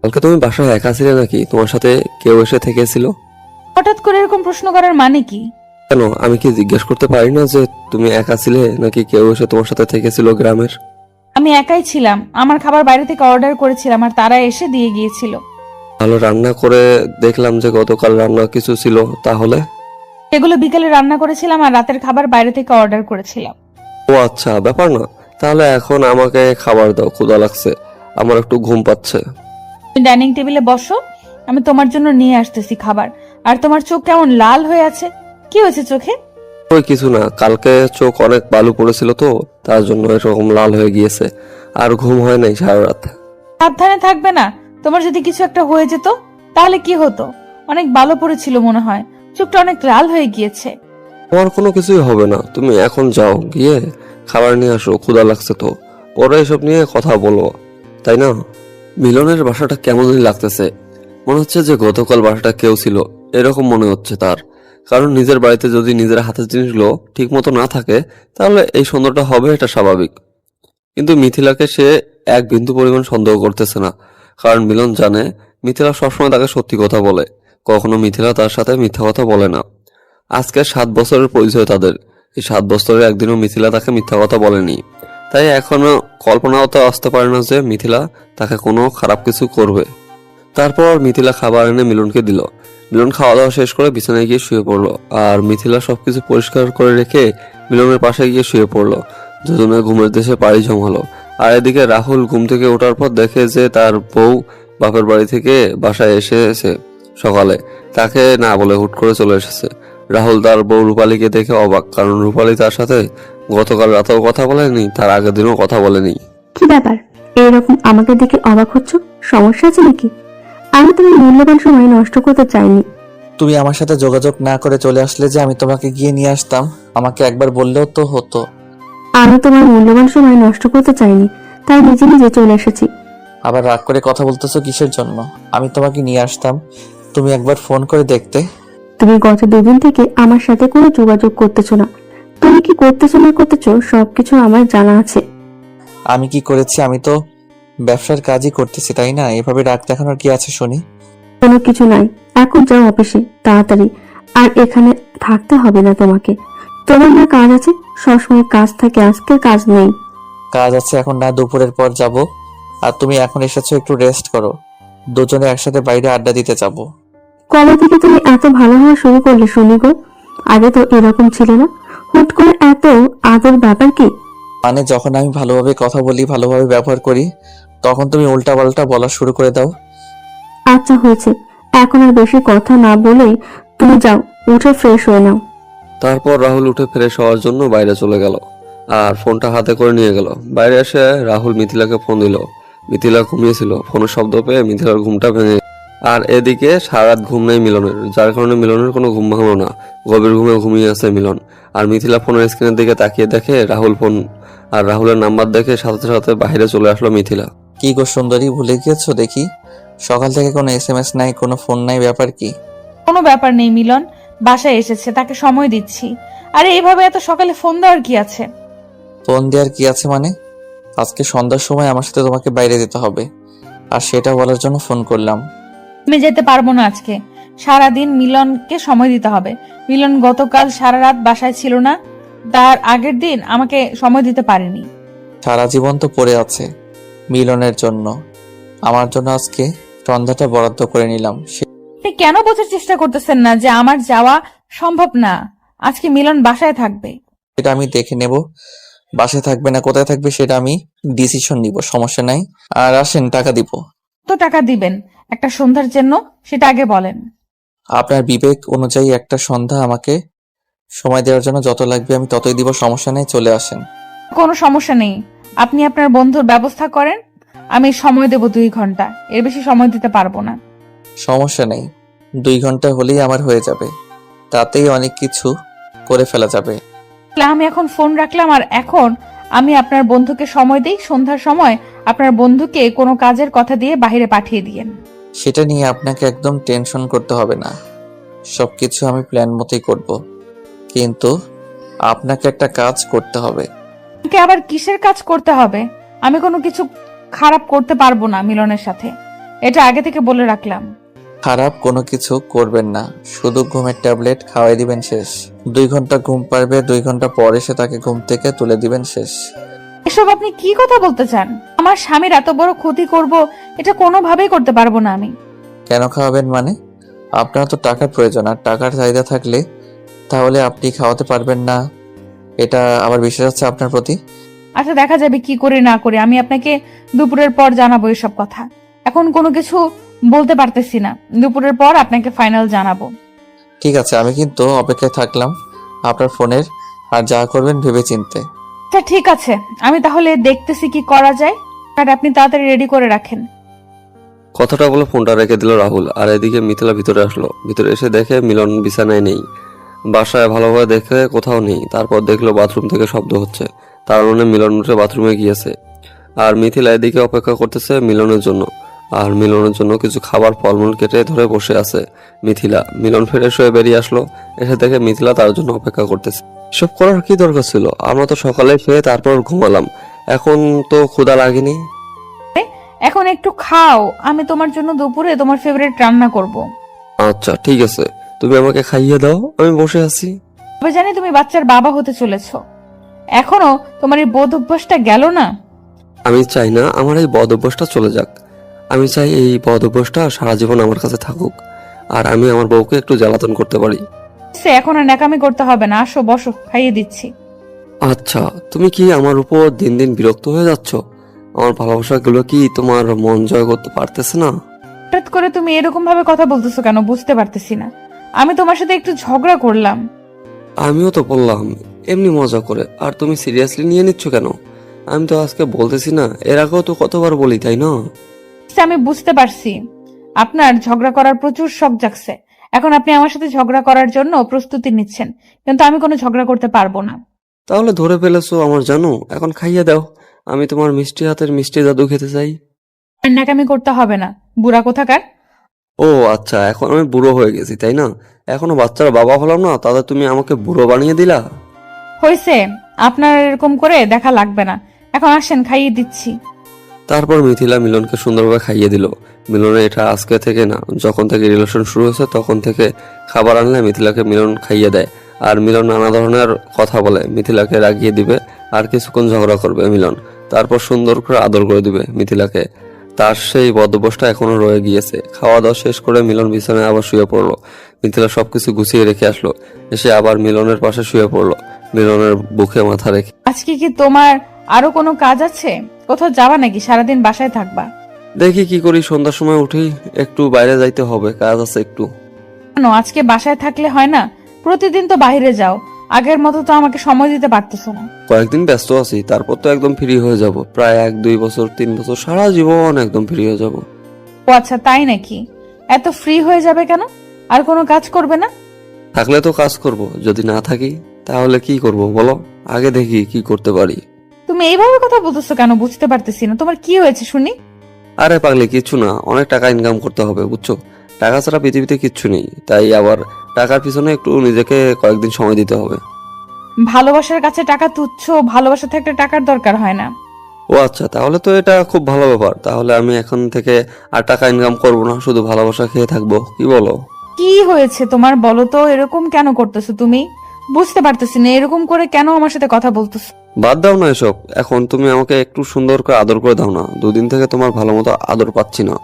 কালকে তুমি বাসায় একা ছিলে নাকি? তোমার সাথে কেউ এসে থেকেছিল? হঠাৎ করে এরকম প্রশ্ন করার মানে কি? কেন, আমি কি জিজ্ঞেস করতে পারি না যে তুমি একা ছিলে নাকি কেউ এসে তোমার সাথে থেকেছিল গ্রামের? আমি একাই ছিলাম। আমার খাবার বাইরে থেকে অর্ডার করেছিলাম আর তারা এসে দিয়ে গিয়েছিল। ভালো রান্না করে দেখলাম যে গতকাল রান্না কিছু ছিল। তাহলে এগুলো বিকালে রান্না করেছিলাম আর রাতের খাবার বাইরে থেকে অর্ডার করেছিলাম। ও আচ্ছা, ব্যাপার না। তাহলে এখন আমাকে খাবার দাও, ক্ষুধা লাগছে, আমার একটু ঘুম পাচ্ছে। তুমি ডাইনিং টেবিলে বসো, আমি তোমার জন্য নিয়ে আসতেছি খাবার। আর তোমার চোখ কেমন লাল হয়ে আছে, কি হয়েছে চোখে? ওই কিছু না, কালকে চোখ অনেক বালু পড়েছিল তো তার জন্য এরকম লাল হয়ে গিয়েছে। আর ঘুম হয় নাই সারা রাত। সাবধানে থাকবে না? তোমার যদি কিছু একটা হয়ে যেত তাহলে কি হতো? অনেক ভালো পড়েছিল মনে হয়, চোখটা অনেক লাল হয়ে গিয়েছে। তোমার কোনো কিছুই হবে না। তুমি এখন যাও, গিয়ে খাবার নিয়ে আসো, ক্ষুধা লাগছে তো। পরে এসব নিয়ে কথা বলো, তাই না? মিলনের বাসাটা কেমনই লাগতেছে। মনে হচ্ছে যে গতকাল বাসাটা কেউ ছিল, এরকম মনে হচ্ছে তার। কারণ নিজের বাড়িতে যদি নিজের হাতের জিনিসগুলো ঠিক মতো না থাকে তাহলে এই সন্দেহটা হবে, এটা স্বাভাবিক। কিন্তু মিথিলাকে সে এক বিন্দু পরিমাণ সন্দেহ করতেছে না। কারণ মিলন জানে মিথিলা সবসময় তাকে সত্যি কথা বলে, কখনো মিথিলা তার সাথে মিথ্যা কথা বলে না। আজকে 7 বছরের পরিচয় তাদের। এই 7 বছরে একদিনও মিথিলা তাকে মিথ্যা কথা বলেনি। তাই এখনো কল্পনাও তো আসতে পারে না যে মিথিলা তাকে কোনো খারাপ কিছু করবে। তারপর মিথিলা খাবার এনে মিলনকে দিল। মিলন খাওয়া দাওয়া শেষ করে বিছানায় গিয়ে শুয়ে পড়লো। আর মিথিলা সবকিছু পরিষ্কার করে রেখে মিলনের পাশে গিয়ে শুয়ে পড়লো। দুজনে ঘুমের দেশে পাড়ি জমালো। আর এদিকে রাহুল ঘুম থেকে ওঠার পর দেখে যে তার বউ বাপের বাড়ি থেকে বাসায় এসেছে সকালে। তাকে না বলে হুট করে চলে এসেছে। রাহুল তার বউ রূপালীকে দেখে অবাক, কারণ রূপালী তার সাথে গতকাল রাতেও কথা বলেনি, তার আগের দিনও কথা বলেনি। কি ব্যাপার, এইরকম আমাকে দেখে অবাক হচ্ছ? সমস্যা আছে নাকি? আমি তোমার মূল্যবান সময় নষ্ট করতে চাইনি। তুমি আমার সাথে যোগাযোগ না করে চলে আসলে যে আমি তোমাকে গিয়ে নিয়ে আসতাম, আমাকে একবার বললেও তো হতো। আমি তোমার মূল্যবান সময় নষ্ট করতে চাইনি, তাই নিজে নিজে চলে এসেছি। আবার রাগ করে কথা বলতেছো কিসের জন্য? আমি তোমাকে নিয়ে আসতাম, তুমি একবার ফোন করে দেখতে। তুমি গত 2 দিন থেকে আমার সাথে কোনো যোগাযোগ করতেছো না। তুমি কি করতেছো না করতেছো সবকিছু আমার জানা আছে। আমি কি করেছি? আমি তো ব্যবসার কাজই করতেছি, তাই না? এভাবে রাগ দেখানোর কি আছে শুনি? কোনো কিছু নাই, এখন যাও অফিসে তাড়াতাড়ি। আর এখানে থাকতে হবে না তোমাকে। তোমার না কাজ আছে, সবসময় কাজ থাকে, আজকে কাজ নেই। কাজ আছে এখন না, দুপুরের পর যাব। আর তুমি এখন এসেছো, একটু রেস্ট করো, দুজনে একসাথে বাইরে আড্ডা দিতে যাব। কবে থেকে তুমি এত ভালো হওয়া শুরু করলে শুনি গো? আগে তো এরকম ছিল না, হুট করে এত আদর, ব্যাপার কি? মানে যখন আমি ভালোভাবে কথা বলি, ভালোভাবে ব্যবহার করি, তখন তুমি উল্টা পাল্টা বলা শুরু করে দাও। আচ্ছা হয়েছে, এখন আর বেশি কথা না বলে তুমি যাও, উঠে ফ্রেশ হয়ে নাও। তারপর রাহুল উঠে ফ্রেশ হওয়ার জন্য বাইরে চলে গেল আর ফোনটা হাতে করে নিয়ে গেল। বাইরে এসে রাহুল মিথিলাকে ফোন দিল। মিথিলা ঘুমিয়েছিল, ফোনের শব্দ পেয়ে মিথিলার ঘুমটা ভেঙে গেল। আর এদিকে সারা রাত ঘুম নেই মিলনের, যার কারণে মিলনের কোনো ঘুম ভাঙলো না। গভীর ঘুমে ঘুমিয়ে আছে মিলন। আর মিথিলা ফোনের স্ক্রিনের দিকে তাকিয়ে দেখে রাহুল ফোন, আর রাহুলের নাম্বার দেখে সাথে সাথে বাইরে চলে আসলো মিথিলা। কি গো সুন্দরী, ভুলে গিয়েছো দেখি? সকাল থেকে কোনো SMS নাই, কোনো ফোন নাই, ব্যাপার কি? কোনো ব্যাপার নেই, মিলন বাসায় এসেছে, তাকে সময় দিচ্ছি। আরে এইভাবে এত সকালে ফোন দেওয়ার কি আছে? ফোন দেওয়ার কি আছে মানে? আজকে সন্ধ্যার সময় আমার সাথে তোমাকে বাইরে যেতে হবে, আর সেটা বলার জন্য ফোন করলাম। আমি যেতে পারবো না আজকে, সারাদিন মিলনকে সময় দিতে হবে। মিলন গতকাল সারা রাত বাসায় ছিল না, তার আগের দিন আমাকে সময় দিতে পারেনি। সারা জীবন তো পড়ে আছে মিলনের জন্য, আমার জন্য আজকে সন্ধ্যাটা বরাদ্দ করে নিলাম। আপনি কেন বোঝার চেষ্টা করতেছেন না যে আমার যাওয়া সম্ভব না? আজকে মিলন বাসায় থাকবে। সেটা আমি দেখে নেব, বাসায় থাকবে না কোথায় থাকবে সেটা আমি ডিসিশন নিব, সমস্যা নাই। আর আসেন, টাকা দিব। কত টাকা দিবেন একটা সন্ধ্যার জন্য সেটা আগে বলেন। আপনার বিবেক অনুযায়ী একটা সন্ধ্যা আমাকে সময় দেওয়ার জন্য যত লাগবে আমি ততই দিব, সমস্যা নেই, চলে আসেন। কোনো সমস্যা নেই, আপনি আপনার বন্ধুর ব্যবস্থা করেন, আমি সময় দেব 2 ঘন্টা, এর বেশি সময় দিতে পারবো না। সমস্যা নেই, 2 ঘন্টা হলেই আমার হয়ে যাবে, তাতেই অনেক কিছু করে ফেলা যাবে। তাহলে আমি এখন ফোন রাখলাম, আর এখন আমি আপনার বন্ধুকে সময় দিই। সন্ধ্যার সময় আপনার বন্ধুকে কোনো কাজের কথা দিয়ে বাইরে পাঠিয়ে দিয়েন। সেটা নিয়ে আপনাকে একদম টেনশন করতে হবে না, সবকিছু আমি প্ল্যান মতোই করব, কিন্তু আপনাকে একটা কাজ করতে হবে। আমাকে আবার কিসের কাজ করতে হবে? আমি কোনো কিছু খারাপ করতে পারবো না মিলনের সাথে, এটা আগে থেকে বলে রাখলাম। খারাপ কোনো কিছু করবেন না, শুধু ঘুমের ট্যাবলেট খাওয়াই দিবেন, শেষ। 2 ঘন্টা ঘুম পারবে, 2 ঘন্টা পর এসে তাকে ঘুম থেকে তুলে দিবেন, শেষ। এসব আপনি কি কথা বলতে চান? আমার স্বামীর এত বড় ক্ষতি করব, এটা কোনোভাবেই করতে পারবো না আমি। কেন খাওয়াবেন মানে? আপনার তো টাকার প্রয়োজন, আর টাকার চাহিদা থাকলে তাহলে আপনি খাওয়াতে পারবেন না, এটা আবার বিশ্বাস আছে আপনার প্রতি? আচ্ছা দেখা যাবে কি করে না করে, আমি আপনাকে দুপুরের পর জানাবো এসব কথা। এখন কোনো কিছু বলতে পারতেছি না, দুপুরের পর আপনাকে ফাইনাল জানাবো। ঠিক আছে, আমি কিন্তু অপেক্ষায় থাকলাম আপনার ফোনের, আর যা করবেন ভেবে চিনতে। আচ্ছা ঠিক আছে, আমি তাহলে দেখতেছি কি করা যায়, আর আপনি তাড়াতাড়ি রেডি করে রাখেন। কথাটা বলে ফোনটা রেখে দিল রাহুল। আর এদিকে মিথিলা ভিতরে আসলো। ভিতরে এসে দেখে মিলন বিছানায় নেই, বাসায় ভালোভাবে দেখে কোথাও নেই। তারপর দেখলো বাথরুম থেকে শব্দ হচ্ছে, তার মানে মিলন উঠে বাথরুমে গিয়েছে। আর মিথিলা এদিকে অপেক্ষা করতেছে মিলনের জন্য, আর মিলনের জন্য কিছু খাবার ফলমূল কেটে ধরে বসে আছে মিথিলা। মিলন ফ্রেশ হয়ে বেরিয়ে আসলো, এসে দেখে মিথিলা তার জন্য অপেক্ষা করতেছে। এসব করার কি দরকার ছিল? আমরা তো সকালে খেয়ে তারপর ঘুমালাম, এখন তো ক্ষুধা লাগেনি। এখন একটু খাও, আমি তোমার জন্য দুপুরে তোমার ফেভারিট রান্না করব। আচ্ছা ঠিক আছে, তুমি আমাকে খাইয়ে দাও, আমি বসে আছি। তবে জানি তুমি বাচ্চার বাবা হতে চলেছ, এখনো তোমার এই বোধ অভ্যাসটা গেল না। আমি চাই না আমার এই বদ অভ্যাসটা চলে যাক, আমি চাই এই বদ অভ্যাসটা সারা জীবন আমার কাছে থাকুক, আর আমি আমার বউকে একটু জ্বালাতন করতে পারি। সে এখন আর ন্যাকামি করতে হবে না, আসো বসো, খাইয়ে দিচ্ছি। আচ্ছা, তুমি কি আমার উপর দিন দিন বিরক্ত হয়ে যাচ্ছ? আমার ভালোবাসাগুলো কি তোমার মন জয় করতে পারতেছে না? হঠাৎ করে তুমি এরকম ভাবে কথা বলতেছো কেন বুঝতে পারতেছি না। আমি তোমার সাথে একটু ঝগড়া করলাম। আমিও তো বললাম এমনি মজা করে, আর তুমি সিরিয়াসলি নিয়ে নিচ্ছ কেন? আমি তো আজকে বলতেছি না, এর আগেও তো কতবার বলি, তাই না? আমি বুঝতে পারছি আপনার ঝগড়া করার প্রচুর শখ জাগছে, এখন আপনি আমার সাথে ঝগড়া করার জন্য প্রস্তুতি নিচ্ছেন, কিন্তু আমি কোনো ঝগড়া করতে পারবো না। তাহলে ধরে ফেলেছো আমার জানো, এখন খাইয়ে দাও, আমি তোমার মিষ্টি হাতের মিষ্টি জাদু খেতে চাই। আর ন্যাকামি করতে হবে না, বুড়া কোথাকার। ও আচ্ছা, এখন আমি বুড়ো হয়ে গেছি তাই না? এখনো বাচ্চারা বাবা হলাম না, তাহলে তুমি আমাকে বুড়ো বানিয়ে দিলা। হয়েছে, আপনার এরকম করে দেখা লাগবে না। এখন আসেন, খাইয়ে দিচ্ছি। তারপর মিথিলা মিলনকে সুন্দরভাবে খাইয়ে দিল। মিলনের এটা আজকে থেকে না, যখন থেকে রিলেশন শুরু হয়েছে তখন থেকে খাবার আনলে মিথিলাকে মিলন খাইয়ে দেয়। আর মিলন নানা ধরনের কথা বলে মিথিলাকে রাগিয়ে দিবে, আর কিছুক্ষণ ঝগড়া করবে মিলন, তারপর সুন্দর করে আদর করে দিবে মিথিলাকে। তার সেই বদভ্যাসটা এখনো রয়ে গিয়েছে। খাওয়া দাওয়া শেষ করে মিলন বিছানায় আবার শুয়ে পড়লো। মিথিলা সবকিছু গুছিয়ে রেখে আসলো, এসে আবার মিলনের পাশে শুয়ে পড়লো, মিলনের বুকে মাথা রেখে। আজকে কি তোমার আরো কোনো কাজ আছে? কোথাও যাবা নাকি? সারাদিন বাসায় থাকবা? দেখি কি করি, সন্ধ্যার সময় উঠি, একটু বাইরে যাইতে হবে, কাজ আছে একটু। কেন, আজকে বাসায় থাকলে হয় না? প্রতিদিন তো বাইরে যাও, আগের মতো তো আমাকে সময় দিতে পারতেছো না। কয়েকদিন ব্যস্ত আছি, তারপর তো একদম ফ্রি হয়ে যাব। প্রায় 1-2 বছর 3 বছর, সারা জীবন একদম ফ্রি হয়ে যাব। ও আচ্ছা, তাই নাকি? এত ফ্রি হয়ে যাবে কেন? আর কোনো কাজ করবে না? থাকলে তো কাজ করব, যদি না থাকি তাহলে কি করব বলো? আগে দেখি কি করতে পারি। তুমি এইভাবে কথা বলতেছো কেন? বুঝতে পারতেছি না, তোমার কি হয়েছে শুনি। আরে পাগলি, কিচ্ছু না, অনেক টাকা ইনকাম করতে হবে বুঝছো। টাকা ছাড়া পৃথিবীতে কিচ্ছু নেই, তাই আবার টাকার পিছনে একটু নিজেকে কয়েকদিন সময় দিতে হবে। ভালোবাসার কাছে টাকা তুচ্ছ, ভালোবাসা থাকলে টাকার দরকার হয় না। ও আচ্ছা, তাহলে তো এটা খুব ভালো ব্যাপার। তাহলে আমি এখন থেকে আর টাকা ইনকাম করব না, শুধু ভালোবাসা খেয়ে থাকবো, কি বলো? কি হয়েছে তোমার বলো তো? এরকম কেন করতেছো তুমি? বুঝতে পারতেছি না, এরকম করে কেন আমার সাথে কথা বলতেছো? বাদ দাও না এসব, এখন তুমি আমাকে একটু সুন্দর করে আদর করে দাও না। দুদিন থেকে তোমার ভালো মতো আদর পাচ্ছি না,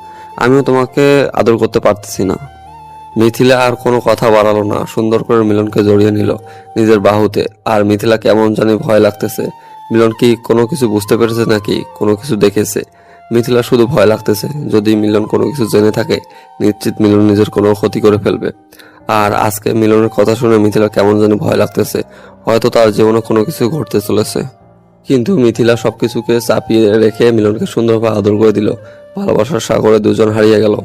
আমিও তোমাকে আদর করতে পারতেছি না। মিথিলা আর কোনো কথা বাড়ালো না, সুন্দর করে মিলনকে জড়িয়ে নিল নিজের বাহুতে। আর মিথিলা কেমন জানি ভয় লাগতেছে। মিলন কি কোনো কিছু বুঝতে পেরেছে নাকি কোনো কিছু দেখেছে? মিথিলা শুধু ভয় লাগতেছে, যদি মিলন কোনো কিছু জেনে থাকে নিশ্চিত মিলন নিজের কোনো ক্ষতি করে ফেলবে। আর আজকে মিলনের কথা শুনে মিথিলা কেমন জানি ভয় লাগতেছে, হয়তো তার জীবনে কোনো কিছু ঘটতে চলেছে। কিন্তু মিথিলা সবকিছুকে চাপিয়ে রেখে মিলনকে সুন্দরভাবে আদর করে দিল। ভালোবাসার সাগরে দুজন হারিয়ে গেল।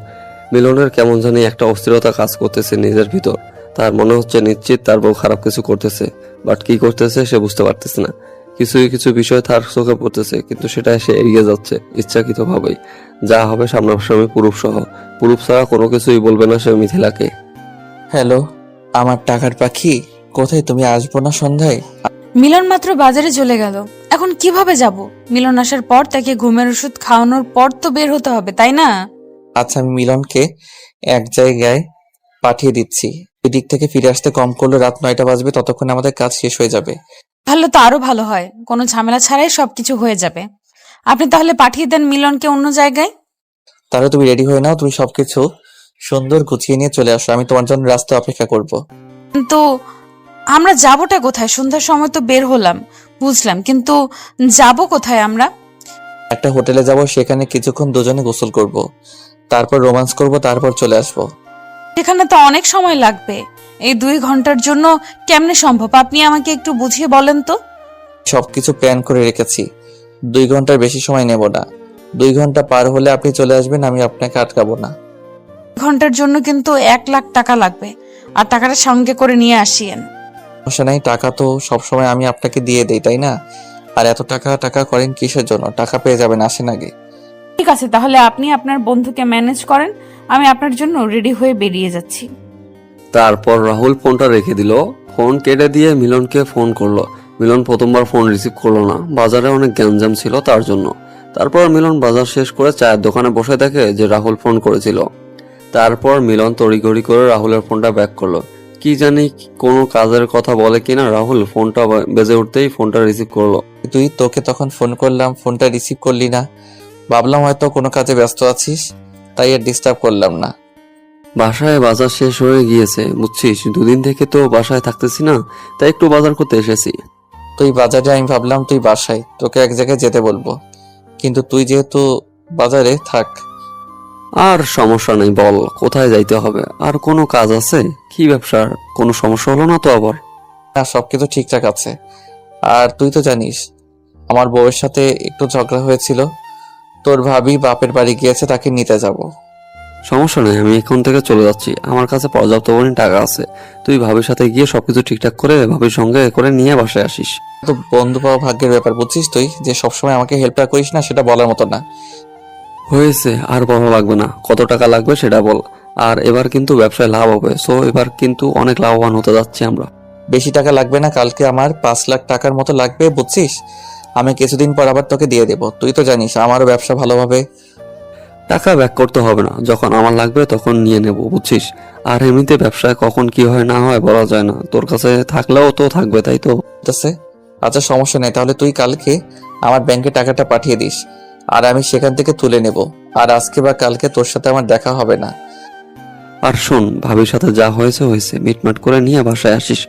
মিলনের কেমন জানি একটা অস্থিরতা কাজ করতেছে নিজের ভিতর। তার মনে হচ্ছে নিশ্চিত তার বউ খারাপ কিছু করতেছে, বাট কি করতেছে সে বুঝতে পারতেছে না। কিছু কিছু বিষয় তার চোখে পড়তেছে, কিন্তু সেটা সে এড়িয়ে যাচ্ছে ইচ্ছাকৃত ভাবেই। যা হবে সামনাসামনি প্রুফ সহ, প্রুফ ছাড়া কোনো কিছুই বলবে না সে মিথিলাকে। হ্যালো, আমার টাকার পাখি, কোথায় তুমি? আসবো না সন্ধ্যায়? মিলন মাত্র বাজারে চলে গেল, এখন কিভাবে যাব? মিলন আসার পর তাকে ঘুমের ওষুধ খাওয়ানোর পর তো বের হতে হবে, তাই না? আচ্ছা, আমি মিলনকে এক জায়গায় পাঠিয়ে দিচ্ছি। ওই দিক থেকে ফিরে আসতে কম করলে রাত 9টা বাজবে, ততক্ষণে আমাদের কাজ শেষ হয়ে যাবে। তাহলে তো আরো ভালো হয়, কোনো ঝামেলা ছাড়াই সবকিছু হয়ে যাবে। আপনি তাহলে পাঠিয়ে দেন মিলনকে অন্য জায়গায়। তাহলে তুমি রেডি হয়ে নাও, তুমি সবকিছু সুন্দর গুছিয়ে নিয়ে চলে আসো, আমি তোমার জন্য রাস্তায় অপেক্ষা করব। কিন্তু আমরা যাবোটা কোথায়? সন্ধ্যার সময় তো বের হলাম বুঝলাম, কিন্তু যাব কোথায় আমরা? একটা হোটেলে যাব, সেখানে কিছুক্ষণ দুজনে গোসল করব, তারপর রোমান্স করব, তারপর চলে আসবো। সেখানে তো অনেক সময় লাগবে। এই 2 ঘন্টার জন্য কেমনে সম্ভব? আপনি আমাকে একটু বুঝিয়ে বলেন তো। সবকিছু প্ল্যান করে রেখেছি, 2 ঘন্টার বেশি সময় নেব না। 2 ঘন্টা পার হলে আপনি চলে আসবেন, আমি আপনাকে আটকাবো না। ঘন্টার জন্য কিন্তু 1 লাখ টাকা লাগবে, আর টাকাটা সঙ্গে করে নিয়ে আসিয়েন। সমস্যা নাই, টাকা তো সবসময় আমি আপনাকে দিয়ে দেই, তাই না? আর এত টাকা টাকা করেন কিসের জন্য? টাকা পেয়ে যাবেন, আসেন আগে। ঠিক আছে, তাহলে আপনি আপনার বন্ধুকে ম্যানেজ করেন, আমি আপনার জন্য রেডি হয়ে বেরিয়ে যাচ্ছি। তারপর রাহুল ফোনটা রেখে দিল, ফোন কেটে দিয়ে মিলনকে ফোন করলো। মিলন প্রথমবার ফোন রিসিভ করলো না, বাজারে অনেক গ্যাঞ্জাম ছিল তার জন্য। তারপর মিলন বাজার শেষ করে চায়ের দোকানে বসে দেখে যে রাহুল ফোন করেছিল। তারপর মিলন তড়িঘড়ি করে রাহুলের ফোনটা ব্যাক করলো। কি জানি কোনো কাজের কথা বলে কিনা রাহুল, ফোনটা বেজে উঠতেই ফোনটা রিসিভ করলো। তোকে তখন ফোন করলাম, ফোনটা রিসিভ করলি না। ভাবলাম হয়তো কোনো কাজে ব্যস্ত আছিস, তাই আর ডিস্টার্ব করলাম না। বাসায় বাজার শেষ হয়ে গিয়েছে বুঝছিস, 2 দিন থেকে তো বাসায় থাকতেছি না, তাই একটু বাজার করতে এসেছি। তুই বাজারে, আমি ভাবলাম তুই বাসায়, তোকে এক জায়গায় যেতে বলবো, কিন্তু তুই যেহেতু বাজারে থাক। আর সমস্যা নেই, বল কোথায় যাইতে হবে? আর কোনো কাজ আছে? কি ব্যবসার কোনো সমস্যা হলো না তো আবার? না, সবকিছু ঠিকঠাক আছে। আর তুই তো জানিস আমার বউয়ের সাথে একটু ঝগড়া হয়েছিল, তোর ভাবি বাপের বাড়ি গিয়েছে, তাকে নিতে যাব। সমস্যা নেই, আমি এখন থেকে চলে যাচ্ছি। আমার কাছে পর্যাপ্ত পরিমাণ টাকা আছে। তুই ভাবির সাথে গিয়ে সবকিছু ঠিকঠাক করে ভাবির সঙ্গে করে নিয়ে বাসায় আসিস। তো বন্ধু পাওয়া ভাগ্যের ব্যাপার, বুঝছিস? তুই যে সবসময় আমাকে হেল্পটা করিস না, সেটা বলার মতো না। হয়েছে, আর বলা লাগবে না। কত টাকা লাগবে সেটা বল। আর এবার কিন্তু ব্যবসায় লাভ হবে, সো এবার কিন্তু অনেক লাভবান হতে যাচ্ছি আমরা। বেশি টাকা লাগবে না, কালকে আমার 5 লাখ টাকার মতো লাগবে, বুঝছিস? আমি কিছুদিন পর আবার তোকে দিয়ে দেবো। তুই তো জানিস আমারও ব্যবসা ভালোভাবে। টাকা ব্যাক করতে হবে না, যখন আমার লাগবে তখন নিয়ে নেব, বুঝছিস? আর এমনিতে ব্যবসায় কখন কি হয় না হয় বলা যায় না। তোর কাছে থাকলেও তো থাকবে, তাই তো? আছে। আচ্ছা, সমস্যা নেই, তাহলে তুই কালকে আমার ব্যাংকে টাকাটা পাঠিয়ে দিস, আর আমি সেখান থেকে তুলে নেব। আর আজকে বা কালকে তোর সাথে আমার দেখা হবে না। আর শোন, ভাবির সাথে যা হয়েছে হয়েছে, মিটমাট করে নিয়ে বাসায় আসিস,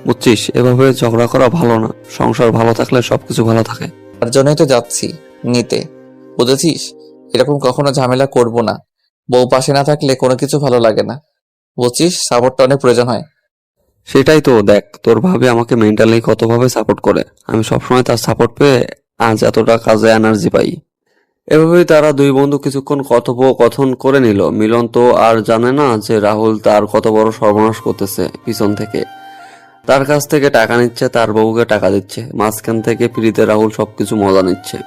বুঝছিস? এভাবে ঝগড়া করা ভালো না। সংসার ভালো থাকলে সবকিছু ভালো থাকে। তার জন্যই তো যাচ্ছি নিতে, বুঝেছিস? এরকম কখনো ঝামেলা করব না। বউ পাশে না থাকলে কোনো কিছু ভালো লাগে না, বুঝছিস? সাপোর্টটা অনেক প্রয়োজন হয়। সেটাই তো, দেখ তোর ভাবি আমাকে মেন্টালি কতভাবে সাপোর্ট করে। আমি সবসময় তার সাপোর্ট পেয়ে আজ এতটা কাজে এনার্জি পাই। এভাবেই তারা দুই বন্ধু কিছুক্ষণ কথোপকথন করে নিল। মিলন তো আর জানে না যে রাহুল তার কত বড় সর্বনাশ করতেছে পিছন থেকে। তার কাছ থেকে টাকা নিচ্ছে, তার বউকে টাকা দিচ্ছে, মাঝখান থেকে ফ্রিতে রাহুল সবকিছু মজা নিচ্ছে।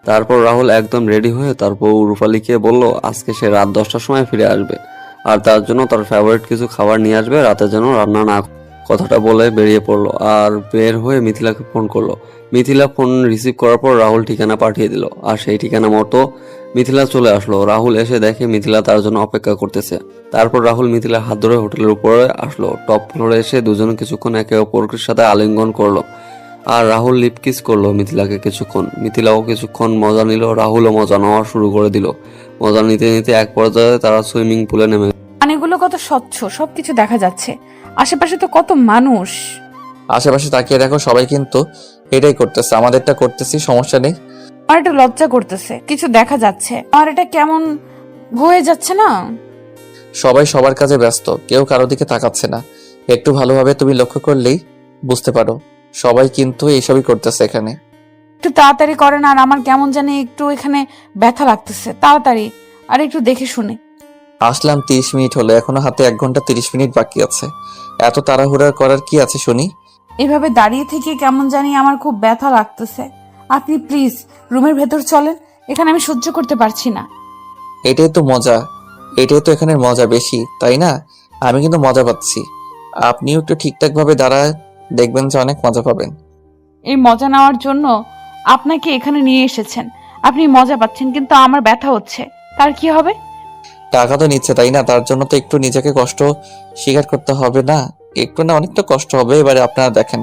তারপর রাহুল একদম রেডি হয়ে তার বউ রূপালীকে বলল আজকে সে রাত 10টার সময় ফিরে আসবে, আর তার জন্য তার ফেভারিট কিছু খাবার নিয়ে আসবে, রাতে যেন রান্না না। কথাটা বলে বেরিয়ে পড়লো আর বের হয়ে মিথিলাকে ফোন করলো। মিথিলা ফোন রিসিভ করার পর রাহুল ঠিকানা পাঠিয়ে দিল, আর সেই ঠিকানা মতো মিথিলা চলে আসলো। রাহুল এসে দেখে মিথিলা তার জন্য অপেক্ষা করতেছে। তারপর রাহুল মিথিলার হাত ধরে হোটেলের উপরে আসলো। টপ ফ্লোরে এসে দুজনে কিছুক্ষণ একে অপরের সাথে আলিঙ্গন করলো, আর রাহুল লিপ কিস করলো মিথিলাকে কিছুক্ষণ। মিথিলাও কিছুক্ষণ মজা নিল, রাহুলও মজা নেওয়া শুরু করে দিল। মজা নিতে নিতে এক পর্যায়ে তারা সুইমিং পুলে নেমে। পানিগুলো কত স্বচ্ছ, সবকিছু দেখা যাচ্ছে। আশেপাশে তো কত মানুষ। আশেপাশে তাকিয়ে দেখো, সবাই কিন্তু এটাই করতেছে, আমাদেরটা করতেছি, সমস্যা নেই। আমার একটু লজ্জা করতেছে, কিছু দেখা যাচ্ছে। আমার এটা কেমন হয়ে যাচ্ছে না? সবাই সবার কাজে ব্যস্ত, কেউ কারো দিকে তাকাচ্ছে না। একটু ভালোভাবে তুমি লক্ষ্য করলেই বুঝতে পারো, সবাই কিন্তু এইসবই করতেছে এখানে। একটু তাড়াতাড়ি করেন, আর আমার কেমন জানি একটু এখানে ব্যথা লাগতেছে। তাড়াতাড়ি, আর একটু দেখে শুনে। আসলাম 30 মিনিট হলো, এখনো হাতে 1 ঘন্টা 30 মিনিট বাকি আছে। এত তাড়াহুড়া করার কি আছে শুনি? এভাবে দাঁড়িয়ে থেকে কেমন জানি আমার খুব ব্যথা লাগতেছে। আপনি প্লিজ রুমের ভেতর চলেন, এখানে আমি সহ্য করতে পারছি না। এটাই তো মজা, এটাই তো এখানের মজা বেশি, তাই না? আমি কিন্তু মজা পাচ্ছি। আপনিও একটু ঠিকঠাক ভাবে দাঁড়ায় দেখবেন যে অনেক মজা পাবেন। এই মজা নেওয়ার জন্য আপনাকে এখানে নিয়ে এসেছেন। আপনি মজা পাচ্ছেন, কিন্তু আমার ব্যথা হচ্ছে। তার কি হবে? টাকা তো নিচ্ছে, তাই না? তার জন্য তো একটু নিজেকে কষ্ট স্বীকার করতে হবে না? একটু না, অনেকটা কষ্ট হবে। এবারে আপনারা দেখেন।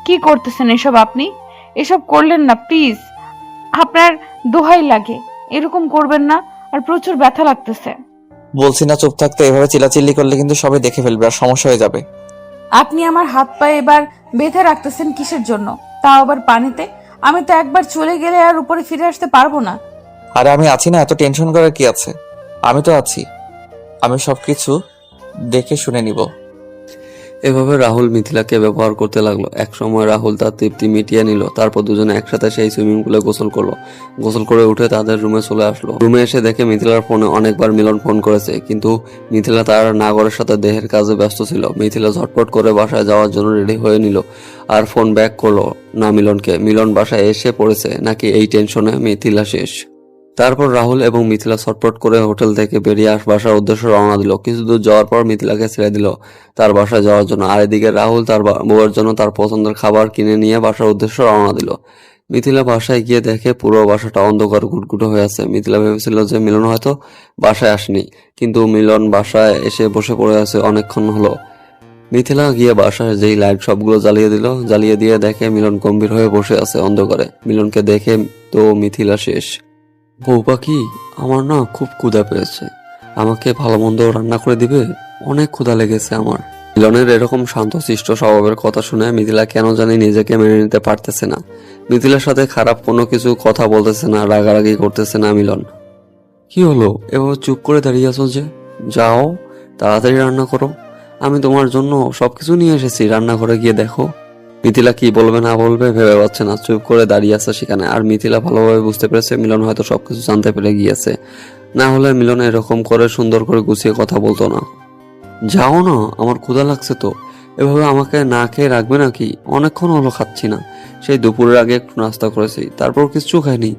কি করতেছেন এসব? আপনি এসব করলেন না প্লিজ, আপনার দোহাই লাগে। এরকম করবেন না, আর প্রচুর ব্যথা লাগতেছে। বলছি না চুপ থাকতে, এভাবে চিল্লাচিল্লি করলে কিন্তু সবাই দেখে ফেলবে আর সমস্যা হয়ে যাবে। আপনি আমার হাত পায়ে এবার বেঁধে রাখতেছেন কিসের জন্য? তাও আবার পানিতে। আমি তো একবার চলে গেলে আর উপরে ফিরে আসতে পারবো না। আরে আমি আছি না, এত টেনশন করার কি আছে? আমি তো আছি, আমি সবকিছু দেখে শুনে নিব। এভাবে রাহুল মিথিলাকে ব্যবহার করতে লাগলো। এক সময় রাহুল তার তৃপ্তি মিটিয়ে নিল। তারপর দুজনে একসাথে সেই সুইমিং পুলে গোসল করলো। গোসল করে উঠে তাদের রুমে চলে আসলো। রুমে এসে দেখে মিথিলার ফোনে অনেকবার মিলন ফোন করেছে, কিন্তু মিথিলা তার নাগরের সাথে দেহের কাজে ব্যস্ত ছিল। মিথিলা ঝটপট করে বাসায় যাওয়ার জন্য রেডি হয়ে নিল, আর ফোন ব্যাক করলো না মিলনকে। মিলন বাসায় এসে পড়েছে নাকি এই টেনশনে মিথিলা শেষ। তারপর রাহুল এবং মিথিলা ছটপট করে হোটেল থেকে বেরিয়ে বাসার উদ্দেশ্যে রওনা দিল। কিছু দূর যাওয়ার পর মিথিলাকে ছেড়ে দিল তার বাসায় যাওয়ার জন্য। আর এদিকে রাহুল তার বউয়ের জন্য তার পছন্দের খাবার কিনে নিয়ে বাসার উদ্দেশ্যে রওনা দিল। মিথিলা বাসায় গিয়ে দেখে পুরো বাসাটা অন্ধকার ঘুটঘুটে হয়ে আছে। মিথিলা ভেবেছিল যে মিলন হয়তো বাসায় আসেনি, কিন্তু মিলন বাসায় এসে বসে পড়ে আছে অনেকক্ষণ হলো। মিথিলা গিয়ে বাসায় যেই লাইট সবগুলো জ্বালিয়ে দিল, জ্বালিয়ে দিয়ে দেখে মিলন গম্ভীর হয়ে বসে আছে অন্ধকারে। মিলনকে দেখে তো মিথিলা শেষ। বউ পাখি, আমার না খুব ক্ষুধা পেয়েছে, আমাকে ভালো মন্দ রান্না করে দিবে? অনেক ক্ষুধা লেগেছে আমার। মিলনের এরকম শান্তশিষ্ট স্বভাবের কথা শুনে মিথিলা কেন জানি নিজেকে মেনে নিতে পারতেছে না। মিথিলার সাথে খারাপ কোনো কিছু কথা বলতেছে না, রাগারাগি করতেছে না মিলন। কি হলো, এভাবে চুপ করে দাঁড়িয়ে আছো যে? যাও তাড়াতাড়ি রান্না করো, আমি তোমার জন্য সবকিছু নিয়ে এসেছি, রান্নাঘরে গিয়ে দেখো। মিথিলা কি বলবে না বলবে ভেবে পাচ্ছে না, চুপ করে দাঁড়িয়ে আছে সেখানে। আর মিথিলা ভালোভাবে বুঝতে পেরেছে মিলন হয়তো সবকিছু জানতে পেরে গিয়েছে। না হলে মিলন এরকম করে সুন্দর করে গুছিয়ে কথা বলতো না। যাও না, আমার ক্ষুধা লাগছে তো। এভাবে আমাকে না খেয়ে রাখবে নাকি? অনেকক্ষণ হলো খাচ্ছি না। সেই দুপুরের আগে একটু নাস্তা করেছি, তারপর কিছু খাইনি।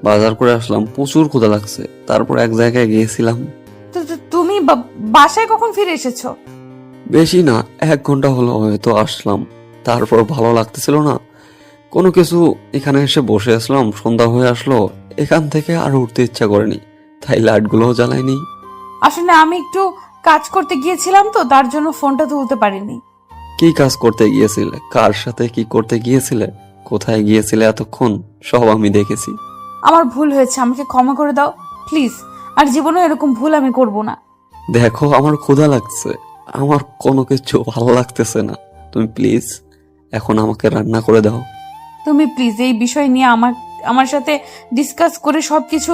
বাজার করে আসলাম, প্রচুর ক্ষুধা লাগছে। তারপর এক জায়গায় গিয়েছিলাম। তুমি বাসায় কখন ফিরে এসেছো? বেশি না, 1 ঘন্টা হলো হয়তো আসলাম। তারপর ভালো লাগতেছিল না কোনো কিছু, এখানে এসে বসে আসলাম। সন্ধ্যা হয়ে আসলো, এখান থেকে আর উঠতে ইচ্ছা করেনি, তাই লাইটগুলোও জ্বালাইনি। আসলে আমি একটু কাজ করতে গিয়েছিলাম তো, তার জন্য ফোনটা তুলতে পারিনি। কি কাজ করতে গিয়েছিলে? কার সাথে কি করতে গিয়েছিলে? কোথায় গিয়েছিলে এতক্ষণ? সব আমি দেখেছি। আমার ভুল হয়েছে, আমাকে ক্ষমা করে দাও প্লিজ। আর জীবনে এরকম ভুল আমি করব না। দেখো, আমার ক্ষুধা লাগছে, আমার কোনো কিছু ভালো লাগতেছে না। তুমি প্লিজ এখন আমাকে রান্না করে দাও। তুমি প্লিজ এই বিষয় নিয়ে আমার সাথে ডিসকাস করে সবকিছু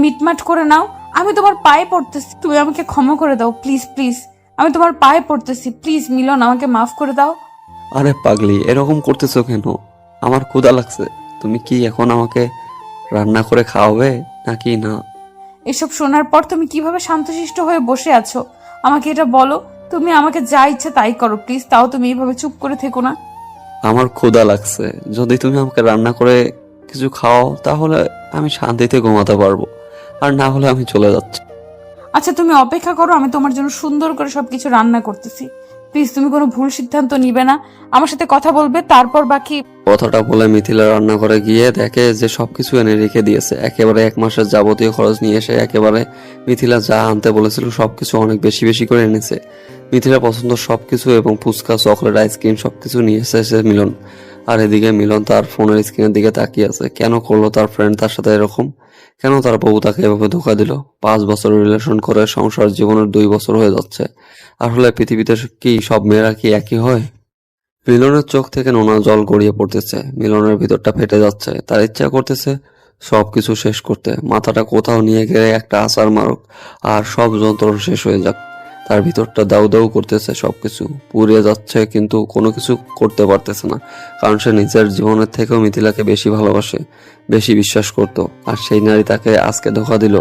মিটমাট করে নাও। আমি তোমার পায়ে পড়তেছি, তুমি আমাকে ক্ষমা করে দাও প্লিজ প্লিজ। আমি তোমার পায়ে পড়তেছি, প্লিজ মিলন আমাকে মাফ করে দাও। আরে পাগলি, এরকম করতেছো কেন? আমার ক্ষুধা লাগছে, তুমি কি এখন আমাকে রান্না করে খাওয়াবে নাকি না? এসব শোনার পর তুমি কিভাবে শান্তশিষ্ট হয়ে বসে আছো আমাকে এটা বলো। তুমি আমাকে যা ইচ্ছা তাই করো প্লিজ, তাও তুমি এইভাবে চুপ করে থেকো না। আমার ক্ষুধা লাগছে, যদি তুমি আমাকে রান্না করে কিছু খাও তাহলে আমি শান্তিতে ঘুমাতে পারবো, আর না হলে আমি চলে যাচ্ছি। আচ্ছা তুমি অপেক্ষা করো, আমি তোমার জন্য সুন্দর করে সবকিছু রান্না করতেছি। প্লিজ তুমি কোনো ভুল সিদ্ধান্ত নিবে না, আমার সাথে কথা বলবে, তারপর বাকি। কথাটা বলে মিথিলা রান্না করে গিয়ে দেখে যে সবকিছু এনে রেখে দিয়েছে। একেবারে 1 মাসের যাবতীয় খরচ নিয়ে এসে একেবারে মিথিলা যা আনতে বলেছিল সবকিছু অনেক বেশি বেশি করে এনেছে। মিথিলা পছন্দ সবকিছু এবং ফুচকা, চকলেট, আইসক্রিম সবকিছু নিয়ে এসেছে মিলন। আর এদিকে মিলন তার ফোনের স্ক্রিনের দিকে তাকিয়ে আছে। কেন করলো তার ফ্রেন্ড তার সাথে এরকম? কেন তার বউ তাকে এভাবে ধোকা দিল? 5 বছর রিলেশন করে সংসার জীবনের 2 বছর হয়ে যাচ্ছে। আসলে পৃথিবীতে কি সব মেয়েরা কি একই হয়? মিলনের চোখ থেকে নোনা জল গড়িয়ে পড়তেছে। মিলনের ভিতরটা ফেটে যাচ্ছে। তার ইচ্ছা করতেছে সবকিছু শেষ করতে, মাথাটা কোথাও নিয়ে গেলে একটা আছাড় মারুক আর সব যন্ত্রণা শেষ হয়ে যাক। তার ভিতরটা দাউ দাউ করতেছে, সবকিছু পুড়িয়ে যাচ্ছে, কিন্তু কোনো কিছু করতে পারতেছে না। কারণ সে নিজের জীবনের থেকেও মিথিলাকে বেশি ভালোবাসে, বেশি বিশ্বাস করত। আর সেই নারী তাকে আজকে ধোকা দিল।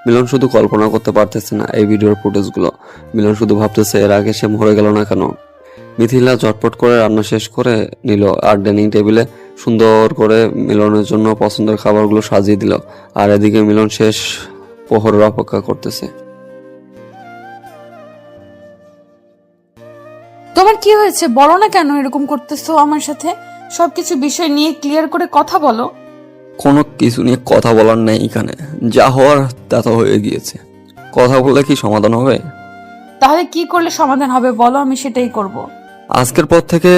মিলন শুধু কল্পনা করতে পারতেছে না এই ভিডিওর ফুটেজগুলো। মিলন শুধু ভাবতেছে এর আগে সে মরে গেল না কেন। মিথিলা ঝটপট করে রান্না শেষ করে নিল আর ডাইনিং টেবিলে সুন্দর করে মিলনের জন্য পছন্দের খাবারগুলো সাজিয়ে দিল। আর এদিকে মিলন শেষ প্রহরের অপেক্ষা করতেছে। তোমার কি হয়েছে বলো না, কেন এরকম করতেছো আমার সাথে? সবকিছু বিষয় নিয়ে ক্লিয়ার করে কথা বলো। কোনো কিছু নিয়ে কথা বলার নেই এখানে, যা হওয়ার তা তো হয়ে গিয়েছে। কথা বললে কি সমাধান হবে? তাহলে কি করলে সমাধান হবে বলো, আমি সেটাই করব। আজকের পর থেকে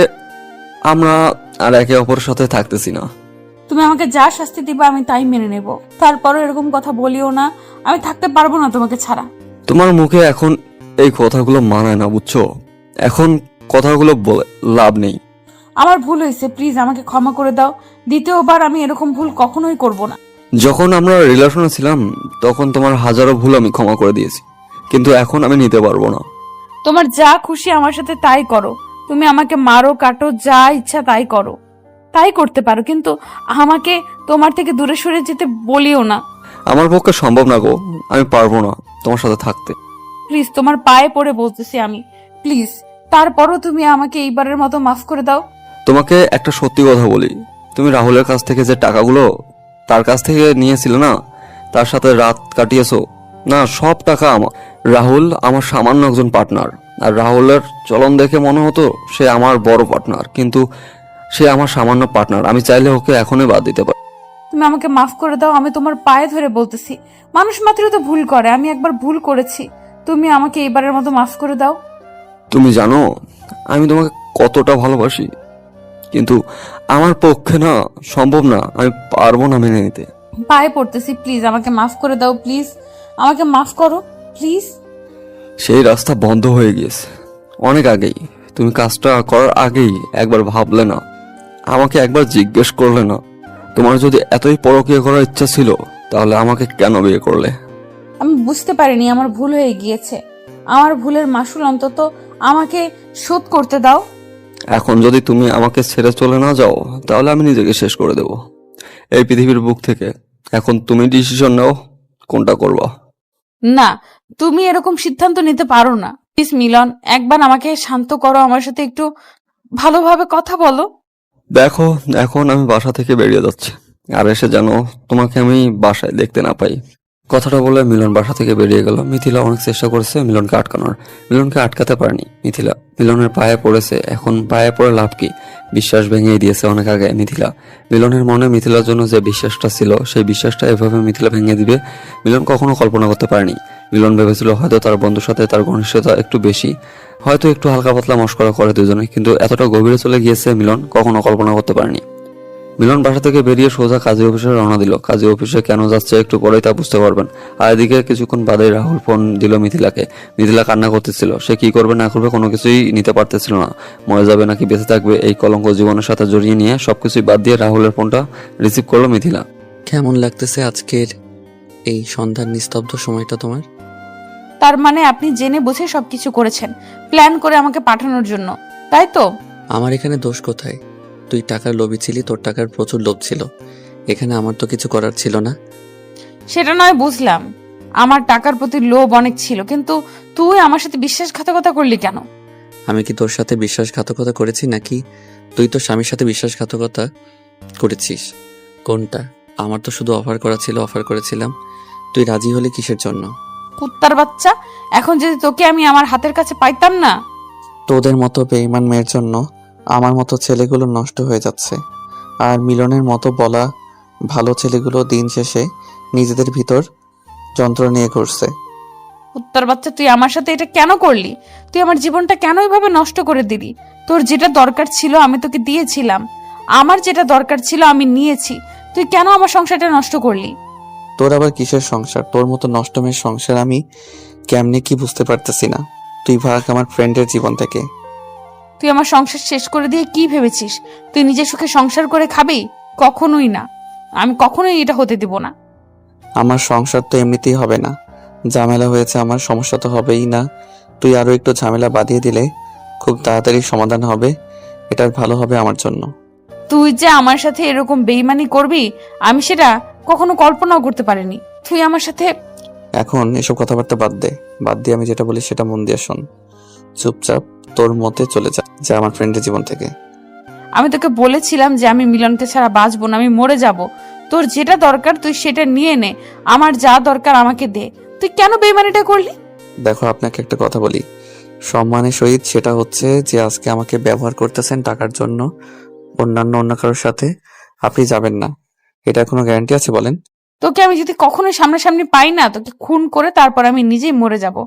আমরা আর একে অপরের সাথে থাকতেছি না। তুমি আমাকে যা শাস্তি দিবা আমি তাই মেনে নেব, তারপরও এরকম কথা বলিও না। আমি থাকতে পারবো না তোমাকে ছাড়া। তোমার মুখে এখন এই কথাগুলো মানায় না, বুঝছো? এখন কথাগুলো বলে লাভ নেই। আমার ভুল হয়েছে, প্লিজ আমাকে ক্ষমা করে দাও। দ্বিতীয়বার আমি এরকম ভুল কখনোই করব না। যখন আমরা রিলেশনে ছিলাম তখন তোমার হাজারো ভুল আমি ক্ষমা করে দিয়েছি, কিন্তু এখন আমি নিতে পারবো না। তোমার যা খুশি আমার সাথে তাই করো। তুমি আমাকে মারো, কাটো, যা ইচ্ছা তাই করো, তাই করতে পারো, কিন্তু আমাকে তোমার থেকে দূরে সরে যেতে বলিও না। আমার পক্ষে সম্ভব না গো, আমি পারবো না তোমার সাথে থাকতে। প্লিজ তোমার পায়ে পড়ে বলতেছি আমি, প্লিজ। তারপরও তুমি আমাকে এইবারের মতো মাফ করে দাও। তোমাকে একটা সত্যি কথা বলি, তুমি রাহুলের কাছ থেকে যে টাকাগুলো তার কাছ থেকে নিয়েছিলে না, তার সাথে রাত কাটিয়েছো না, সব টাকা আমার। রাহুল আমার সামান্য একজন পার্টনার, আর রাহুলের চলন দেখে মনে হতো সে আমার বড় পার্টনার, কিন্তু সে আমার সামান্য পার্টনার। আমি চাইলে ওকে এখনই বাদ দিতে পারি। তুমি আমাকে মাফ করে দাও, আমি তোমার পায়ে ধরে বলতেছি। মানুষ মাত্রই তো ভুল করে, আমি একবার ভুল করেছি, তুমি আমাকে এইবারের মতো মাফ করে দাও। তুমি জানো আমি তোমাকে কতটা ভালোবাসি, কিন্তু আমার পক্ষে না সম্ভব না, আমি পারবো না মেনে নিতে। পায়ে পড়তেছি, প্লিজ আমাকে মাফ করে দাও, প্লিজ আমাকে মাফ করো প্লিজ। সেই রাস্তা বন্ধ হয়ে গিয়েছে অনেক আগেই। তুমি কাজটা করার আগেই একবার ভাবলে না, আমাকে একবার জিজ্ঞেস করলে না? তোমার যদি এতই পরকীয়া করার ইচ্ছা ছিল তাহলে আমাকে কেন বিয়ে করলে? আমি বুঝতে পারিনি, আমার ভুল হয়ে গিয়েছে। আমার ভুলের মাসুল অন্তত আমাকে শোধ করতে দাও। এখন যদি তুমি আমাকে ছেড়ে চলে না যাও তাহলে আমি নিজেকে শেষ করে দেব এই পৃথিবীর বুক থেকে। এখন তুমি ডিসিশন নাও, কোনটা করবা। না, তুমি এরকম সিদ্ধান্ত নিতে পারো না। প্লিজ মিলন, একবার আমাকে শান্ত করো, আমার সাথে একটু ভালোভাবে কথা বলো। দেখো, এখন আমি বাসা থেকে বেরিয়ে যাচ্ছি, আর এসে যেন তোমাকে আমি বাসায় দেখতে না পাই। কথাটা বলে মিলন বাসা থেকে বেরিয়ে গেল। মিথিলা অনেক চেষ্টা করেছে মিলনকে আটকানোর, মিলনকে আটকাতে পারেনি। মিথিলা মিলনের পায়ে পড়েছে, এখন পায়ে পড়ে লাভ কি? বিশ্বাস ভেঙে দিয়েছে অনেক আগে মিথিলা। মিলনের মনে মিথিলার জন্য যে বিশ্বাসটা ছিল, সেই বিশ্বাসটা এভাবে মিথিলা ভেঙে দিবে মিলন কখনো কল্পনা করতে পারেনি। মিলন ভেবেছিল হয়তো তার বন্ধুর সাথে তার ঘনিষ্ঠতা একটু বেশি, হয়তো একটু হালকা পাতলা মশকরা করে দুজনে, কিন্তু এতটা গভীরে চলে গিয়েছে মিলন কখনো কল্পনা করতে পারেনি। মিলন বাসা থেকে বেরিয়ে সোজা কাজী অফিসে রওনা দিল। কাজী অফিসে কেন যাচ্ছে একটু পরেই তা বুঝতে পারবেন। আর এদিকে কিছুক্ষণ বাদেই রাহুল ফোন দিল মিথিলাকে। মিথিলা কান্না করতেছিল, সে কি করবে না করবে কোনো কিছুই নিতে পারতেছিল না। মরে যাবে নাকি বেঁচে থাকবে এই কলঙ্ক জীবনের সাথে জড়িয়ে নিয়ে সবকিছুই বাদ দিয়ে রাহুলের ফোনটা রিসিভ করলো মিথিলা। কেমন লাগতেছে আজকের এই সন্ধ্যার নিস্তব্ধ সময়টা তোমার? তার মানে আপনি জেনে বুঝে সবকিছু করেছেন, প্ল্যান করে আমাকে পাঠানোর জন্য, তাই তো? আমার এখানে দোষ কোথায়? তুই টাকার লোভী ছিলি, তোর টাকার প্রচুর লোভ ছিল। এখানে আমার তো কিছু করার ছিল না। সেটা নয় বুঝলাম, আমার টাকার প্রতি লোভ অনেক ছিল, কিন্তু তুই আমার সাথে বিশ্বাসঘাতকতা করলি কেন? আমি কি তোর সাথে বিশ্বাসঘাতকতা করেছি, নাকি তুই তোর স্বামীর সাথে বিশ্বাসঘাতকতা করেছিস? কোনটা? আমার তো শুধু অফার করা ছিল, অফার করেছিলাম। তুই রাজি হলি কিসের জন্য? কুত্তার বাচ্চা, এখন যদি তোকে আমি আমার হাতের কাছে পাইতাম না। তোদের মতো বেঈমান মেয়ের জন্য আমার মতো ছেলেগুলো নষ্ট হয়ে যাচ্ছে, আর মিলনের মতো বলা ভালো ছেলেগুলো দিন শেষে নিজেদের ভিতর যন্ত্র নিয়ে ঘুরছে। কুত্তার বাচ্চা, তুই আমার সাথে এটা কেন করলি? তুই আমার জীবনটা কেন এভাবে নষ্ট করে দিলি? তোর যেটা দরকার ছিল আমি তোকে দিয়েছিলাম, আমার যেটা দরকার ছিল আমি নিয়েছি, তুই কেন আমার সংসারটা নষ্ট করলি? তোর আবার কিসের সংসার? তোর মতো নষ্ট মেয়ের সংসার আমি কেমনে কি বুঝতে পারতেছি না। তুই ভাগ আমার ফ্রেন্ডের জীবন থেকে। তুই আমার সংসার শেষ করে দিয়ে কি ভেবেছিস তুই নিজের সুখে সংসার করে খাবি? কখনোই না, আমি কখনোই এটা হতে দিব না। আমার সংসার তো এমনিতেই হবে না, ঝামেলা হয়েছে, আমার সমস্যা তো হবেই না। তুই আরো একটু ঝামেলা বাঁধিয়ে দিলে খুব তাড়াতাড়ি সমাধান হবে, এটার ভালো হবে আমার জন্য। তুই যে আমার সাথে এরকম বেইমানি করবি আমি সেটা কখনো কল্পনাও করতে পারিনি। তুই আমার সাথে এখন এসব কথাবার্তা বাদ দে, বাদ দিয়ে আমি যেটা বলি সেটা মন দিয়ে শোন। চুপচাপ তোর মতে চলে যা আমার ফ্রেন্ডের জীবন থেকে। আমি তোকে বলেছিলাম যে আমি মিলনকে ছাড়া বাঁচবো না, আমি মরে যাব। তোর যেটা দরকার তুই সেটা নিয়ে নে, আমার যা দরকার আমাকে দে। তুই কেন বেইমানিটা করলি? দেখো, আপনাকে একটা কথা বলি সম্মানের সহিত, সেটা হচ্ছে যে আজকে আমাকে ব্যবহার করতেছেন টাকার জন্য অন্য কারোর সাথে আপনি যাবেন না, এটা কোনো গ্যারান্টি আছে বলেন? তোকে আমি যদি কখনো সামনাসামনি পাই না, তোকে খুন করে তারপর আমি নিজেই মরে যাব।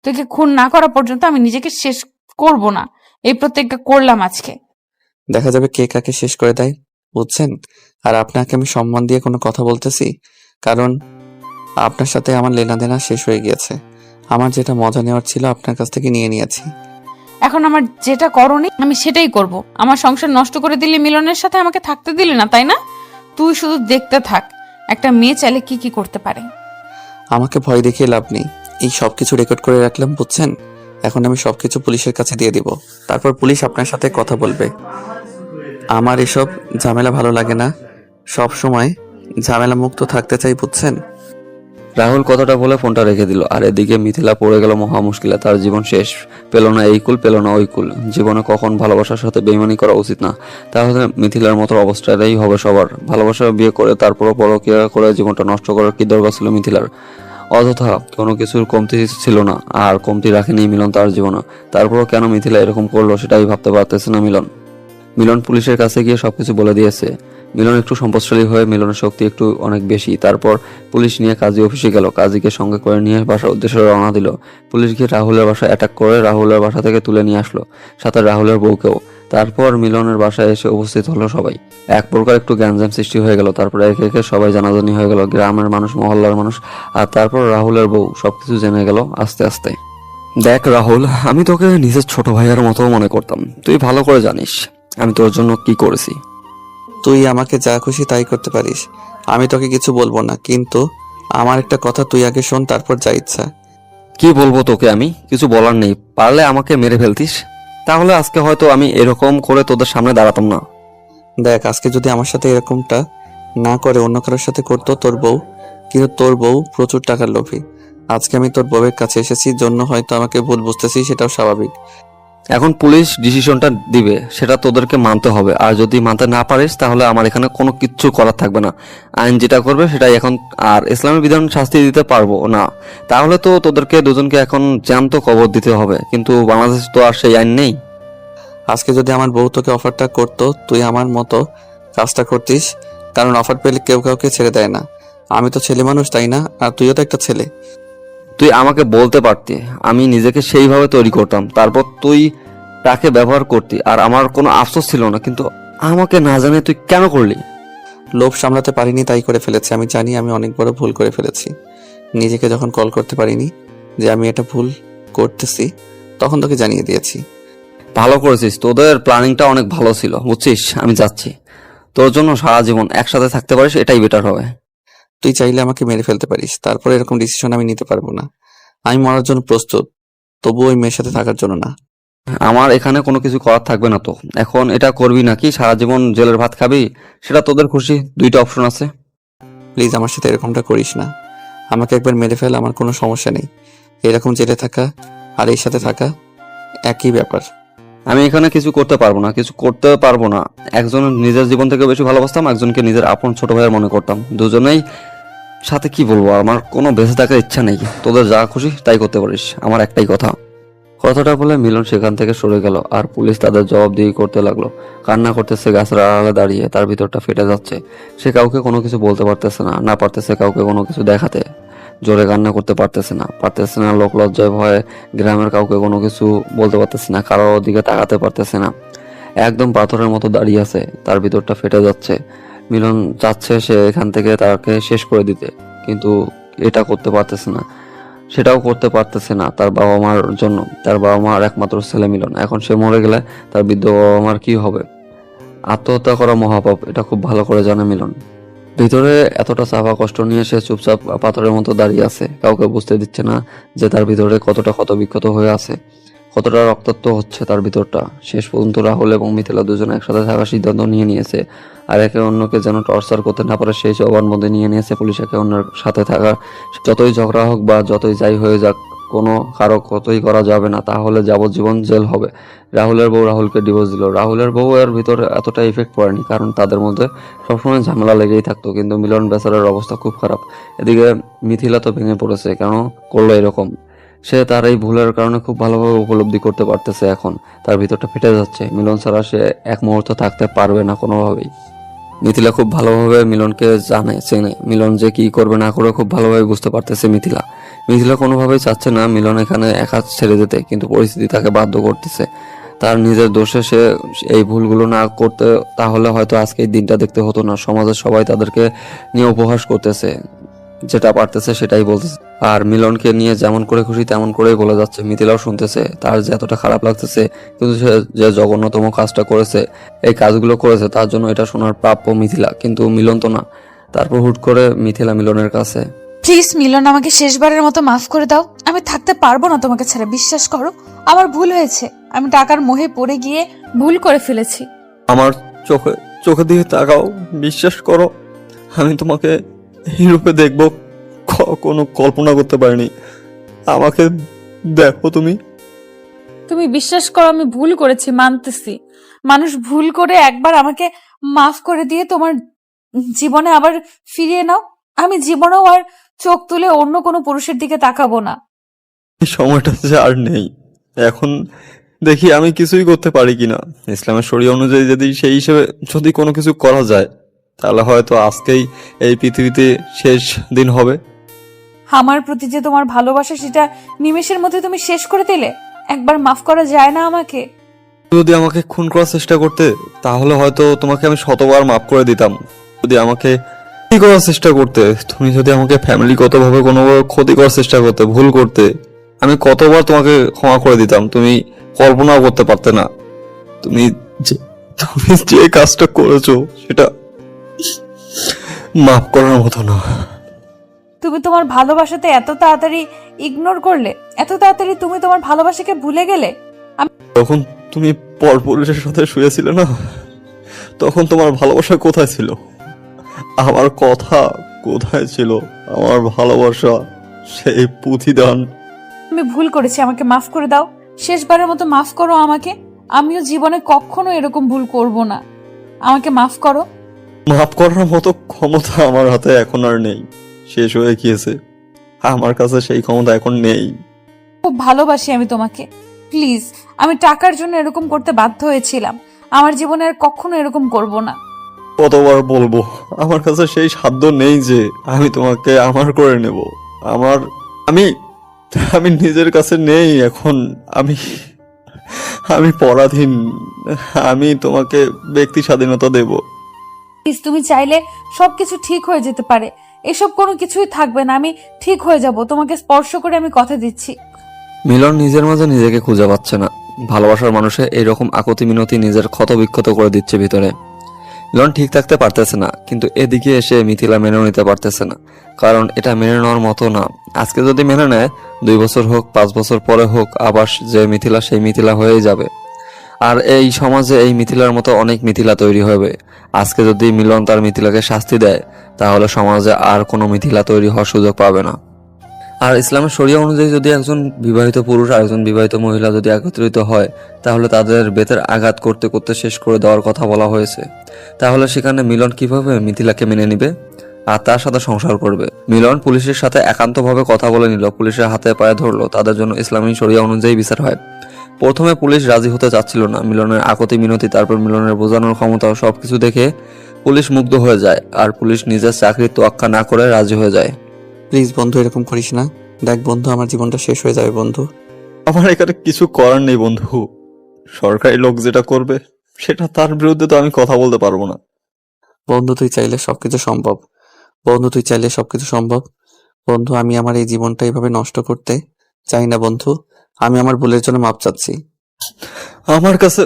তোকে খুন না করা পর্যন্ত আমি নিজেকে শেষ করব না, এই প্রত্যেকটা করলাম আজকে। দেখা যাবে কে কাকে শেষ করে দেয়, বুঝছেন? আর আপনাকে আমি সম্মান দিয়ে কোনো কথা বলতেছি, কারণ আপনার সাথে আমার লেনাদেনা শেষ হয়ে গিয়েছে। আমার যেটা মজা নেওয়ার ছিল আপনার কাছ থেকে নিয়ে নিয়েছি। এখন আমার যেটা করণীয় আমি সেটাই করব। আমার সংসার নষ্ট করে দিলি, মিলনের সাথে আমাকে থাকতে দিলি না, তাই না? তুই শুধু দেখতে থাক একটা মেয়ে চাইলে কি কি করতে পারে। আমাকে ভয় দেখিয়ে লাভ নেই, এই সবকিছু রেকর্ড করে রাখলাম, বুঝছেন? এখন আমি সবকিছু পুলিশের কাছে দিয়ে দিব, তারপর পুলিশ আপনার সাথে কথা বলবে। আমার এসব ঝামেলা ভালো লাগে না, সব সময় ঝামেলা মুক্ত থাকতে চাই, বুঝছেন? রাহুল কথাটা বলে ফোনটা রেখে দিল। আর এদিকে মিথিলা পড়ে গেল মহা মুশকিলে। তার জীবন শেষ, পেল না এই কুল, পেল না ওই কুল। জীবনে কখন ভালোবাসার সাথে বেইমানি করা উচিত না, তাহলে মিথিলার মতো অবস্থাটাই হবে সবার। ভালোবাসা বিয়ে করে তারপরও পরকীয়া করে জীবনটা নষ্ট করার কি দরকার ছিল মিথিলার? অযথা কোনো কিছুর কমতি ছিল না, আর কমতি রাখেনি মিলন তার জীবনে। তারপরও কেন মিথিলা এরকম করলো সেটাই ভাবতে পারতেছে না মিলন পুলিশের কাছে গিয়ে সবকিছু বলে দিয়েছে। মিলন একটু সম্পদশালী হয়ে মিলনের শক্তি একটু অনেক বেশি। তারপর পুলিশ নিয়ে কাজী অফিসে গেল, কাজীকে সঙ্গে করে নিয়ে বাসার উদ্দেশ্যে রওনা দিল। পুলিশ গিয়ে রাহুলের বাসায় অ্যাটাক করে রাহুলের বাসা থেকে তুলে নিয়ে আসলো, সাথে রাহুলের বউকেও। তারপর মিলনের বাসায় এসে উপস্থিত হলো সবাই। এক প্রকার একটু গ্যাঞ্জাম সৃষ্টি হয়ে গেল। তারপর একে একে সবাই জানাজানি হয়ে গেল, গ্রামের মানুষ, মহল্লার মানুষ, আর তারপর রাহুলের বউ সবকিছু জেনে গেল আস্তে আস্তে। দেখ রাহুল, আমি তোকে নিজের ছোট ভাইয়ের মতো মনে করতাম। তুই ভালো করে জানিস আমি তোর জন্য কি করেছি। তুই আমাকে যা খুশি তাই করতে পারিস, আমি তোকে কিছু বলবো না, কিন্তু আমার একটা কথা তুই আগে শোন, তারপর যা ইচ্ছা। কি বলবো তোকে? আমি কিছু বলার নেই, পারলে আমাকে মেরে ফেলতিস, তাহলে আজকে হয়তো আমি এরকম করে তোদের সামনে দাঁড়াতাম না। দেখ, আজকে যদি আমার সাথে এরকমটা না করে অন্য কারোর সাথে করতো তোর বউ, কিন্তু তোর বউ প্রচুর টাকার লোভী, আজকে আমি তোর বউয়ের কাছে এসেছি জন্য হয়তো আমাকে ভুল বুঝতেছিস, সেটাও স্বাভাবিক। এখন পুলিশ ডিসিশনটা দিবে, সেটা তোদেরকে মানতে হবে। আর যদি মানতে না পারিস তাহলে আমার এখানে কোনো কিচ্ছু করার থাকবে না। আইন যেটা করবে সেটাই এখন। আর ইসলামের বিধান শাস্তি দিতে পারবো না, তাহলে তো তোদেরকে দুজনকে এখন জ্যান্ত কবর দিতে হবে। কিন্তু বাংলাদেশে তো আর সেই আইন নেই। আজকে যদি আমার বউ তোকে অফারটা করতো, তুই আমার মতো কাজটা করতিস, কারণ অফার পেলে কেউ কাউকে ছেড়ে দেয় না। আমি তো ছেলে মানুষ, তাই না? আর তুইও তো একটা ছেলে। তুই আমাকে বলতে পারতি, আমি নিজেকে সেইভাবে তৈরি করতাম, তারপর তুই তাকে ব্যবহার করতি, আর আমার কোনো আফসোস ছিল না। কিন্তু আমাকে না জানে তুই কেন করলি? লোভ সামলাতে পারিনি, তাই করে ফেলেছি। আমি জানি আমি অনেক বড় ভুল করে ফেলেছি। নিজেকে যখন কল করতে পারিনি যে আমি এটা ভুল করতেছি, তখন তোকে জানিয়ে দিয়েছি। ভালো করেছিস, তোদের প্ল্যানিংটা অনেক ভালো ছিল, বুঝছিস? আমি যাচ্ছি, তোর জন্য সারা জীবন একসাথে থাকতে পারিস, এটাই বেটার হবে। তুই চাইলে আমাকে মেরে ফেলতে পারিস, তারপরে এরকম ডিসিশন আমি নিতে পারবো না। আমি মরার জন্য প্রস্তুত, তবু ওই মেয়ের সাথে থাকার জন্য না। আমার এখানে কোনো কিছু করার থাকবে না তো। এখন এটা করবি নাকি সারা জীবন জেলের ভাত খাবি, সেটা তোদের খুশি। দুইটা অপশন আছে। প্লিজ আমার সাথে এরকমটা করিস না। আমাকে একবার মেরে ফেল, আমার কোনো সমস্যা নেই। এরকম জেলে থাকা আর এই সাথে থাকা একই ব্যাপার। আমি এখানে কিছু করতে পারবো না, কিছু করতে পারবো না। একজন নিজের জীবন থেকে বেশি ভালোবাসতাম, একজনকে নিজের আপন ছোট ভাইয়ের মনে করতাম। দুজনেই সাথে কি বলবো, আমার কোনো বেঁচে থাকার ইচ্ছা নেই। তোদের যা খুশি তাই করতে পারিস, আমার একটাই কথা। কথাটা বলে মিলন সেখান থেকে সরে গেল। আর পুলিশ তাদের জবাবদিহি করতে লাগলো। কান্না করতেছে গাছের আড়ালে দাঁড়িয়ে, তার ভিতরটা ফেটে যাচ্ছে। সে কাউকে কোনো কিছু বলতে পারতেছে না, না পারতেছে কাউকে কোনো কিছু দেখাতে। জোরে কান্না করতে পারতেছে না, লোক লজ্জায় ভয়ে গ্রামের কাউকে কোনো কিছু বলতে পারতেছে না, কারোর দিকে তাকাতে পারতেছে না। একদম পাথরের মতো দাঁড়িয়ে আছে, তার ভিতরটা ফেটে যাচ্ছে। মিলন চাচ্ছে সে এখান থেকে তাকে শেষ করে দিতে, কিন্তু এটা করতে পারতেছে না। সেটাও করতে পারতেছে না তার বাবা মার জন্য। তার বাবা মার একমাত্র ছেলে মিলন, এখন সে মরে গেলে তার বৃদ্ধ বাবা মার কি হবে? আত্মহত্যা করা মহাপাপ, এটা খুব ভালো করে জানে মিলন। ভিতরে এতটা চাপা কষ্ট নিয়ে সে চুপচাপ পাথরের মতো দাঁড়িয়ে আছে, কাউকে বুঝতে দিচ্ছে না যে তার ভিতরে কতটা ক্ষতবিক্ষত হয়ে আছে, কতটা রক্তাক্ত হচ্ছে তার ভিতরটা। শেষ পর্যন্ত রাহুল এবং মিথিলা দুজন একসাথে থাকার সিদ্ধান্ত নিয়েছে। আর একে অন্যকে যেন টর্চার করতে না পারে সেই জবানবন্দি নিয়েছে পুলিশ একে অন্যের সাথে থাকার। যতই ঝগড়া হোক বা যতই যাই হয়ে যাক, কোনো কারো ক্ষতই করা যাবে না, তাহলে যাবজ্জীবন জেল হবে। রাহুলের বউ রাহুলকে ডিভোর্স দিল। রাহুলের বউ এর ভিতরে এতটা ইফেক্ট পড়েনি, কারণ তাদের মধ্যে সবসময় ঝামেলা লেগেই থাকতো। কিন্তু মিলন বেচারার অবস্থা খুব খারাপ। এদিকে মিথিলা তো ভেঙে পড়েছে, কেন করলো এরকম। সে তার এই ভুলের কারণে খুব ভালোভাবে উপলব্ধি করতে পারতেছে। এখন তার ভিতরটা ফেটে যাচ্ছে। মিলন ছাড়া সে এক মুহূর্ত থাকতে পারবে না কোনোভাবেই। মিথিলা খুব ভালোভাবে মিলনকে চেনে। মিলন যে কি করবে না করবে খুব ভালোভাবে বুঝতে পারতেছে মিথিলা কোনোভাবেই চাচ্ছে না মিলন এখানে একা ছেড়ে যেতে, কিন্তু পরিস্থিতি তাকে বাধ্য করতেছে। তার নিজের দোষে সে এই ভুলগুলো না করতে, তাহলে হয়তো আজকে এই দিনটা দেখতে হতো না। সমাজের সবাই তাদেরকে নিয়ে উপহাস করতেছে, যেটা পারতেছে সেটাই বলতেছে। আর মিলনকে নিয়ে যেমন করে খুশি তেমন করেই বলে যাচ্ছে। মিথিলাও শুনতেছে, তার যে এতটা খারাপ লাগতেছে, কিন্তু সে যে জঘন্যতম কাজটা করেছে, এই কাজগুলো করেছে, তার জন্য এটা শোনার প্রাপ্য মিথিলা, কিন্তু মিলন তো না। তারপর হুট করে মিথিলা মিলনের কাছে, প্লিজ মিলন, আমাকে শেষবারের মতো মাফ করে দাও। আমি থাকতে পারবো না তোমাকে ছেড়ে, বিশ্বাস করো। আমার ভুল হয়েছে, আমি টাকার মোহে পড়ে গিয়ে ভুল করে ফেলেছি। আমার চোখে দিয়ে তাকাও, বিশ্বাস করো, আমি তোমাকে এই রূপে দেখবো কোনো কল্পনা করতে পারিনি। আমাকে দেখো তুমি। তুমি বিশ্বাস করো, আমি ভুল করেছি, মানতেছি। মানুষ ভুল করে একবার আমাকে মাফ করে দিয়ে তোমার জীবনে আবার ফিরিয়ে নাও। আমি জীবনেও আর চোখ তুলে অন্য কোনো পুরুষের দিকে তাকাবো না। এই সময়টা যে আর নেই, এখন দেখি আমি কিছুই করতে পারি কিনা। ইসলামের শরীয়ত অনুযায়ী যদি সেই হিসেবে যদি কোনো কিছু করা যায়, তাহলে হয়তো আজকেই এই পৃথিবীতে শেষ দিন হবে। আমার প্রতি যে তোমার ভালোবাসা, সেটা নিমেষের মধ্যে তুমি শেষ করে দিলে। একবার মাফ করা যায় না আমাকে? যদি আমাকে খুন করার চেষ্টা করতে, তাহলে হয়তো তোমাকে আমি শতবার মাফ করে দিতাম। যদি আমাকে ক্ষতি করার চেষ্টা করতে, তুমি যদি আমাকে ফ্যামিলিগতভাবে কোনো ক্ষতি করার চেষ্টা করতে, ভুল করতে, আমি কতবার তোমাকে ক্ষমা করে দিতাম, তুমি কল্পনাও করতে পারতে না। তুমি যে কাজটা করেছো সেটা মাফ করার মতো না। তুমি তোমার ভালোবাসাতে এত তাড়াতাড়ি ইগনোর করলে, এত তাড়াতাড়ি তুমি তোমার ভালোবাসাকে ভুলে গেলে। তখন তুমি পরপুরুষের সাথে শুয়েছিলে না, তখন তোমার ভালোবাসা কোথায় ছিল? আমার কথা কোথায় ছিল? আমার ভালোবাসা সেই প্রতিদান। আমি ভুল করেছি, আমাকে মাফ করে দাও। শেষবারের মতো মাফ করো আমাকে। আমিও জীবনে কখনো এরকম ভুল করব না। আমাকে মাফ করো। মাফ করার মতো ক্ষমতা আমার হাতে এখন আর নেই, শেষ হয়ে গিয়েছে। আমার কাছে সেই ক্ষমতা এখন নেই। খুব ভালোবাসি আমি তোমাকে, প্লিজ। আমি টাকার জন্য এরকম করতে বাধ্য হয়েছিলাম। আমার জীবনে আর কখনো এরকম করব না। কতবার বলবো, আমার কাছে সেই সাধ্য নেই যে আমি তোমাকে আমার করে নেব। আমি আমি নিজের কাছে নেই এখন। আমি আমি পরাধীন। আমি তোমাকে ব্যক্তি স্বাধীনতা দেব। প্লিজ, তুমি চাইলে সবকিছু ঠিক হয়ে যেতে পারে। এসব কোনো কিছুই থাকবে না। আমি ঠিক হয়ে যাব, তোমাকে স্পর্শ করে আমি কথা দিচ্ছি। মিলন নিজের মাঝে নিজেকে খুঁজে পাচ্ছে না। ভালোবাসার মানুষে এইরকম আকতি মিনতি নিজের ক্ষত বিক্ষত করে দিচ্ছে ভিতরে। মিলন ঠিক থাকতে পারতেছে না, কিন্তু এদিকে এসে মিথিলা মেনে নিতে পারতেছে না, কারণ এটা মেনে নেওয়ার মতো না। আজকে যদি মেনে নেয়, 2 বছর হোক 5 বছর পরে হোক, আবার যে মিথিলা সেই মিথিলা হয়েই যাবে। আর এই সমাজে এই মিথিলার মতো অনেক মিথিলা তৈরি হবে। আজকে যদি মিলন তার মিথিলাকে শাস্তি দেয়, তাহলে সমাজে আর কোনো মিথিলা তৈরি হওয়ার সুযোগ পাবে না। আর ইসলামের শরিয়া অনুযায়ী যদি একজন বিবাহিত পুরুষ আর একজন বিবাহিত মহিলা যদি একত্রিত হয়, তাহলে তাদের বেতের আঘাত করতে করতে শেষ করে দেওয়ার কথা বলা হয়েছে। তাহলে সেখানে মিলন কিভাবে মিথিলাকে মেনে নিবে আর তার সাথে সংসার করবে? মিলন পুলিশের সাথে একান্তভাবে কথা বলে নিল, পুলিশের হাতে পায়ে ধরলো, তাদের জন্য ইসলামী শরিয়া অনুযায়ী বিচার হয়। প্রথমে পুলিশ রাজি হতে চাচ্ছিল না। মিলনের আকতি মিনতি, তারপর মিলনের বোঝানোর ক্ষমতা, সবকিছু দেখে পুলিশ মুগ্ধ হয়ে যায়, আর পুলিশ নিজের চাকরির তোয়াক্কা না করে রাজি হয়ে যায়। প্লিজ বন্ধু, এরকম করিস না। দেখ বন্ধু, আমার জীবনটা শেষ হয়ে যাবে বন্ধু। আমার এখানে কিছু করার নেই বন্ধু। সরকারি লোক যেটা করবে সেটা তার বিরুদ্ধে তো আমি কথা বলতে পারবো না। বন্ধু তুই চাইলে সবকিছু সম্ভব। বন্ধু তুই চাইলে সবকিছু সম্ভব। বন্ধু, আমি আমার এই জীবনটা এইভাবে নষ্ট করতে চাই না বন্ধু। আমি আমার ভুলের জন্য মাপ চাচ্ছি। আমার কাছে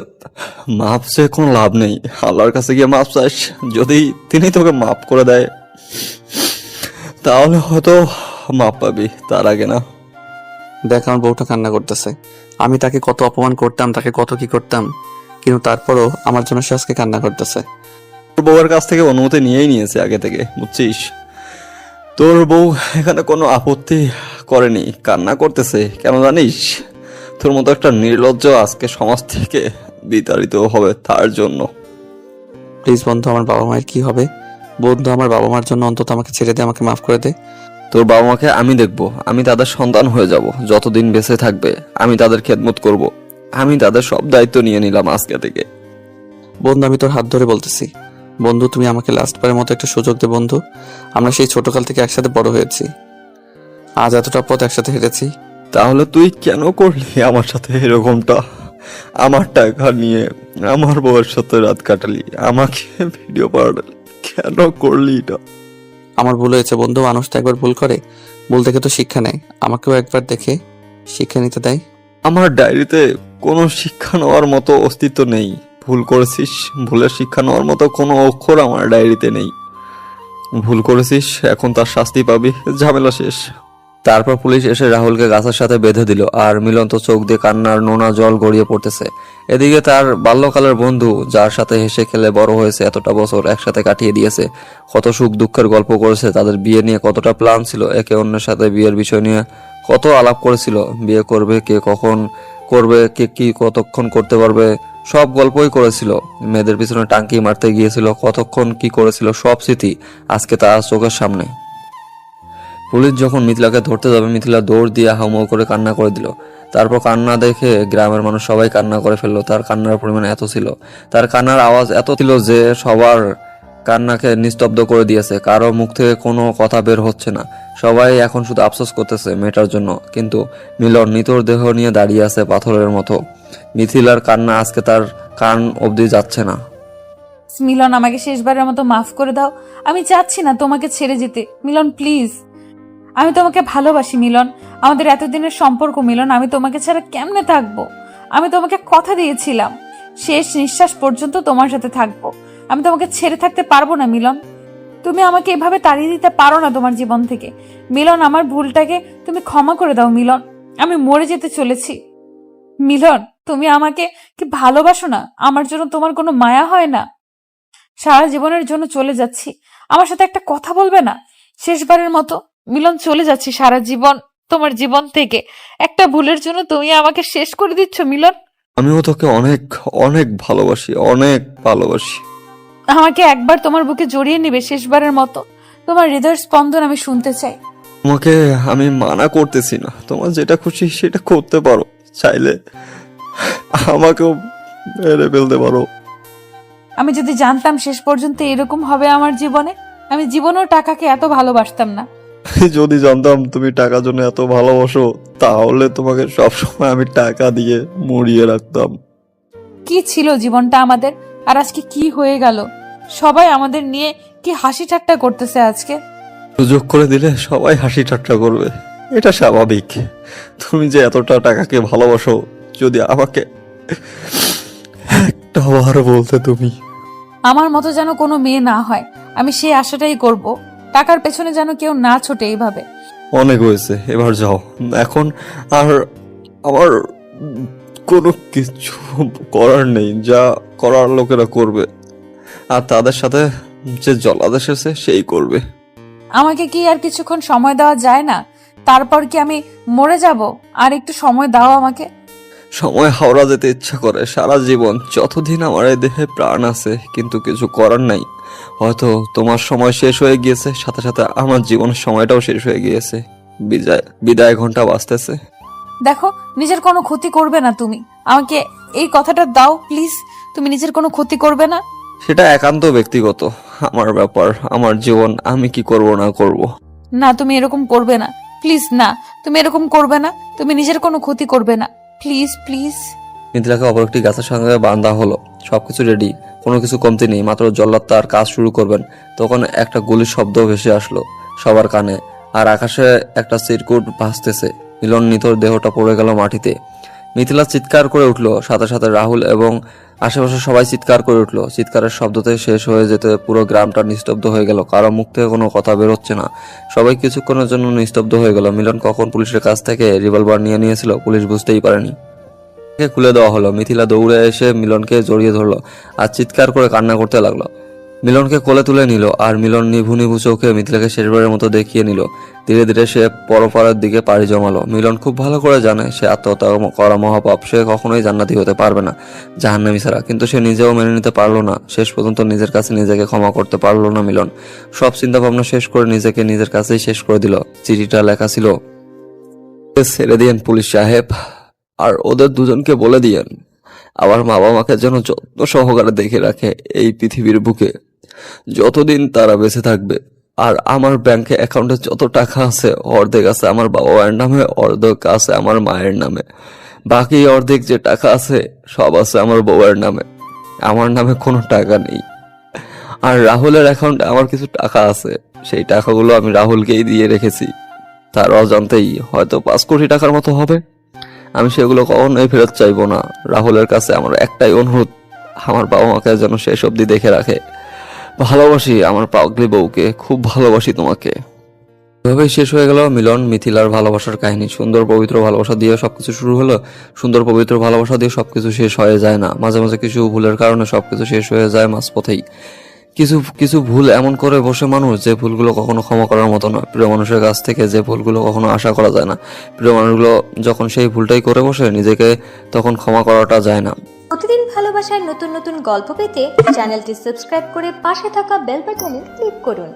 মাপ চেয়ে কোনো লাভ নেই। আল্লাহর কাছে গিয়ে মাপ চাইস, যদি তিনি তোকে মাপ করে দেয় তাহলে হয়তো মাপ পাবি, তার আগে না। দেখ আমার বউটা কান্না করতেছে। আমি তাকে কত অপমান করতাম, তাকে কত কি করতাম, কিন্তু তারপরও আমার জন্য সে আজকে কান্না করতেছে। তোর বউয়ের কাছ থেকে অনুমতি নিয়েই নিয়েছে আগে থেকে, বুঝছিস? তোর বউ এখানে কোনো আপত্তি করেনি, কান্না করতেছে কেন জানিস? তোর মতো একটা নির্লজ্জ আজকে সমাজ থেকে বিতাড়িত হবে তার জন্য। প্লিজ বন্ধু, আমার বাবা মায়ের কি হবে? বন্ধু, আমার বাবা মার জন্য অন্তত আমাকে ছেড়ে দে, আমাকে মাফ করে দে। তোর বাবা মাকে আমি দেখবো, আমি তাদের সন্তান হয়ে যাব। যতদিন বেঁচে থাকবে আমি তাদের খেদমত করব। আমি তাদের সব দায়িত্ব নিয়ে নিলাম আজকে থেকে। বন্ধু, আমি তোর হাত ধরে বলতেছি, বন্ধু তুমি আমাকে লাস্টবারের মতো একটা সুযোগ দে বন্ধু। আমরা সেই ছোটকাল থেকে একসাথে বড় হয়েছি, আজ এতটা পথ একসাথে হেঁটেছি। তাহলে তুই কেন করলি আমার সাথে এরকমটা? আমার টাকা নিয়ে আমার বউয়ের সাথে রাত কাটালি, আমাকে ভিডিও পাঠালি, কেন করলি এটা? আমার ভুল হয়েছে বন্ধু, মানুষ তো একবার ভুল করে, ভুল থেকে তো শিক্ষা নেয়। আমাকেও একবার দেখে শিক্ষা নিতে দেয়। আমার ডায়েরিতে কোনো শিক্ষা নেওয়ার মতো অস্তিত্ব নেই। ভুল করেছিস, ভুলের শিক্ষা নেওয়ার মতো কোনো অক্ষর আমার ডায়েরিতে নেই। ভুল করেছিস, এখন তার শাস্তি পাবি, ঝামেলা শেষ। তারপর পুলিশ এসে রাহুলকে গাছের সাথে বেঁধে দিল, আর মিলন তো চোখ দিয়ে কান্নার নোনা জল গড়িয়ে পড়তেছে। এদিকে তার বাল্যকালের বন্ধু, যার সাথে হেসে খেলে বড় হয়েছে, এতটা বছর একসাথে কাটিয়ে দিয়েছে, কত সুখ দুঃখের গল্প করেছে, তাদের বিয়ে নিয়ে কতটা প্ল্যান ছিল, একে অন্যের সাথে বিয়ের বিষয় নিয়ে কত আলাপ করেছিল, বিয়ে করবে কে, কখন করবে, কে কি কতক্ষণ করতে পারবে, সব গল্পই করেছিল। মেয়েদের পিছনে টাঙ্কি মারতে গিয়েছিল, কতক্ষণ কি করেছিল, সব স্মৃতি আজকে তার চোখের সামনে। পুলিশ যখন মিথিলাকে ধরতে যাবে, মিথিলা দৌড় দিয়ে হাউমাউ করে কান্না করে দিল। তারপর কান্না দেখে গ্রামের মানুষ সবাই কান্না করে ফেললো। তার কান্নার পরিমাণ এত ছিল, তার কান্নার আওয়াজ এত ছিল যে সবার কান্নাকে নিস্তব্ধ করে দিয়েছে। কারো মুখ থেকে কোনো কথা বের হচ্ছে না। সবাই এখন শুধু আফসোস করতেছে মেয়েটার জন্য। কিন্তু মিলন নিতর দেহ নিয়ে দাঁড়িয়ে আছে পাথরের মতো। মিথিলার কান্না আজকে তার কান অবধি যাচ্ছে না। মিলন, আমাকে শেষবারের মতো মাফ করে দাও। আমি চাচ্ছি না তোমাকে ছেড়ে যেতে। মিলন প্লিজ, আমি তোমাকে ভালোবাসি মিলন। আমাদের এতদিনের সম্পর্ক মিলন, আমি তোমাকে ছাড়া কেমনে থাকবো? আমি তোমাকে কথা দিয়েছিলাম শেষ নিঃশ্বাস পর্যন্ত তোমার সাথে থাকবো। আমি তোমাকে ছেড়ে থাকতে পারবো না মিলন। তুমি আমাকে এভাবে তাড়িয়ে দিতে পারো না তোমার জীবন থেকে। মিলন, আমার ভুলটাকে তুমি ক্ষমা করে দাও মিলন। আমি মরে যেতে চলেছি। মিলন, তুমি আমাকে কি ভালোবাসো না? আমার জন্য তোমার কোনো মায়া হয় না? সারা জীবনের জন্য চলে যাচ্ছি, আমার সাথে একটা কথা বলবে না? শেষবারের মতো মিলন চলে যাচ্ছি সারা জীবন তোমার জীবন থেকে। একটা ভুলের জন্য তুমি আমাকে শেষ করে দিচ্ছ মিলন। আমিও তোকে অনেক অনেক ভালোবাসি, অনেক ভালোবাসি। আমাকে একবার তোমার বুকে জড়িয়ে নেবে শেষবারের মতো? তোমার হৃদয়ের স্পন্দন আমি শুনতে চাই। তোমাকে আমি মানা করতেছি না, তোমার যেটা খুশি সেটা করতে পারো, চাইলে আমাকেও মেরে ফেলতে পারো। আমি যদি জানতাম শেষ পর্যন্ত এরকম হবে আমার জীবনে, আমি জীবনেও টাকাকে এত ভালোবাসতাম না। যদি জানতাম তুমি টাকার জন্য এত ভালোবাসো, তাহলে তোমাকে সবসময় আমি টাকা দিয়ে মুড়িয়ে রাখতাম। কি ছিল জীবনটা আমাদের, আর আজকে কি হয়ে গেল? সবাই আমাদের নিয়ে কি হাসি ঠাট্টা করতেছে আজকে। সুযোগ করে দিলে সবাই হাসি ঠাট্টা করবে, এটা স্বাভাবিক। তুমি যে এতটা টাকাকে ভালোবাসো, যদি আমাকে একটা বার বলতে তুমি। আমার মতো যেন কোনো মেয়ে না হয়, আমি সেই আশাটাই করব। টাকার পেছনে যেন কেউ না ছোটে এইভাবে। অনেক হয়েছে, এবার যাও। এখন আর আমার কোনো কিছু করার নেই, যা করার লোকেরা করবে, আর তাদের সাথে যে জলাদেশ এসেছে সেই করবে। আমাকে কি আর কিছুক্ষণ সময় দেওয়া যায় না? তারপর কি আমি মরে যাব? আর একটু সময় দাও আমাকে। সময় হাওড়া যেতে ইচ্ছা করে সারা জীবন, যতদিন আমার এই দেহে প্রাণ আছে, কিন্তু কিছু করার নাই। হয়তো তোমার সময় শেষ হয়ে গিয়েছে, সাথে সাথে আমার জীবনের সময়টাও শেষ হয়ে গিয়েছে। বিদায় ঘন্টা বাজতেছে। দেখো, নিজের কোনো ক্ষতি করবে না তুমি। আমাকে এই কথাটা দাও প্লিজ, তুমি নিজের কোনো ক্ষতি করবে না। সেটা একান্ত ব্যক্তিগত, আমার ব্যাপার, আমার জীবন, আমি কি করব না করব। না, তুমি এরকম করবে না প্লিজ। না, তুমি এরকম করবে না। তুমি নিজের কোনো ক্ষতি করবে না, প্লিজ প্লিজ। মিথিলাকে অপর একটি গাছের সঙ্গে বাঁধা হলো, সবকিছু রেডি, কোনো কিছু কমতি নেই। মাত্র জল্লাদ তার কাজ শুরু করবেন, তখন একটা গুলির শব্দ ভেসে আসলো সবার কানে, আর আকাশে একটা চিরকুট ভাসতেছে। মিলন নিথর দেহটা পড়ে গেল মাটিতে। মিথিলা চিৎকার করে উঠলো, সাথে সাথে রাহুল এবং আশেপাশে সবাই চিৎকার করে উঠলো। চিৎকারের শব্দতে শেষ হয়ে যেতে পুরো গ্রামটা নিস্তব্ধ হয়ে গেল। কারো মুখ থেকে কোনো কথা বেরোচ্ছে না, সবাই কিছুক্ষণের জন্য নিস্তব্ধ হয়ে গেল। মিলন কখন পুলিশের কাছ থেকে রিভলভার নিয়ে নিয়েছিল পুলিশ বুঝতেই পারেনি। খুলে দেওয়া হলো। মিথিলা দৌড়ে এসে মিলনকে জড়িয়ে ধরলো আর চিৎকার করে কান্না করতে লাগলো। মিলনকে কোলে তুলে নিল, আর মিলন নিভু নিভু চোখে মিথিলাকে শেষবারের মতো দেখিয়ে নিল। ধীরে ধীরে সে পরপারের দিকে পাড়ি জমালো। মিলন খুব ভালো করে জানে সে আত্মহত্যা করা মহাপাপ, সে কখনোই জান্নাতি হতে পারবে না জাহান্নামী ছাড়া। কিন্তু সে নিজেও মেনে নিতে পারলো না, শেষ পর্যন্ত নিজের কাছে নিজেকে ক্ষমা করতে পারলো না মিলন। সব চিন্তা ভাবনা শেষ করে নিজেকে নিজের কাছেই শেষ করে দিল। চিঠিটা লেখা ছিল, ছেড়ে দিয়েন পুলিশ সাহেব, আর ওদের দুজনকে বলে দিয়েন আমার মা বাবাকে যেন যত্ন সহকারে দেখে রাখে এই পৃথিবীর বুকে যতদিন তারা বেঁচে থাকবে। আর আমার ব্যাংকে অ্যাকাউন্টে যত টাকা আছে, অর্ধেক আছে আমার বাবা মায়ের নামে, অর্ধেক আছে আমার মায়ের নামে, বাকি অর্ধেক যে টাকা আছে সব আছে আমার বউয়ের নামে। আমার নামে কোনো টাকা নেই। আর রাহুলের অ্যাকাউন্টে আমার কিছু টাকা আছে, সেই টাকাগুলো আমি রাহুলকেই দিয়ে রেখেছি। তার অজান্তেই হয়তো 5 কোটি টাকার মতো হবে। আমি সেগুলো কখনোই ফেরত চাইবো না। রাহুলের কাছে আমার একটাই অনুরোধ, আমার বাবা মাকে যেন শেষ অবধি দেখে রাখে। ভালোবাসি আমার পাগলি বউকে, খুব ভালোবাসি তোমাকে। এভাবেই শেষ হয়ে গেল মিলন মিথিলার ভালোবাসার কাহিনী। সুন্দর পবিত্র ভালোবাসা দিয়ে সবকিছু শুরু হলো, সুন্দর পবিত্র ভালোবাসা দিয়ে সবকিছু শেষ হয়ে যায় না। মাঝে মাঝে কিছু ভুলের কারণে সবকিছু শেষ হয়ে যায় মাঝপথেই। কিছু ভুল এমন করে বসে মানুষ, যে ভুলগুলো কখনো ক্ষমা করার মতো নয়। প্রিয় মানুষের কাছ থেকে যে ভুলগুলো কখনো আশা করা যায় না, প্রিয় মানুষগুলো যখন সেই ভুলটাই করে বসে, নিজেকে তখন ক্ষমা করাটা যায় না। প্রতিদিন ভালোবাসার নতুন নতুন গল্প পেতে চ্যানেলটি সাবস্ক্রাইব করে পাশে থাকা বেল বাটনে ক্লিক করুন।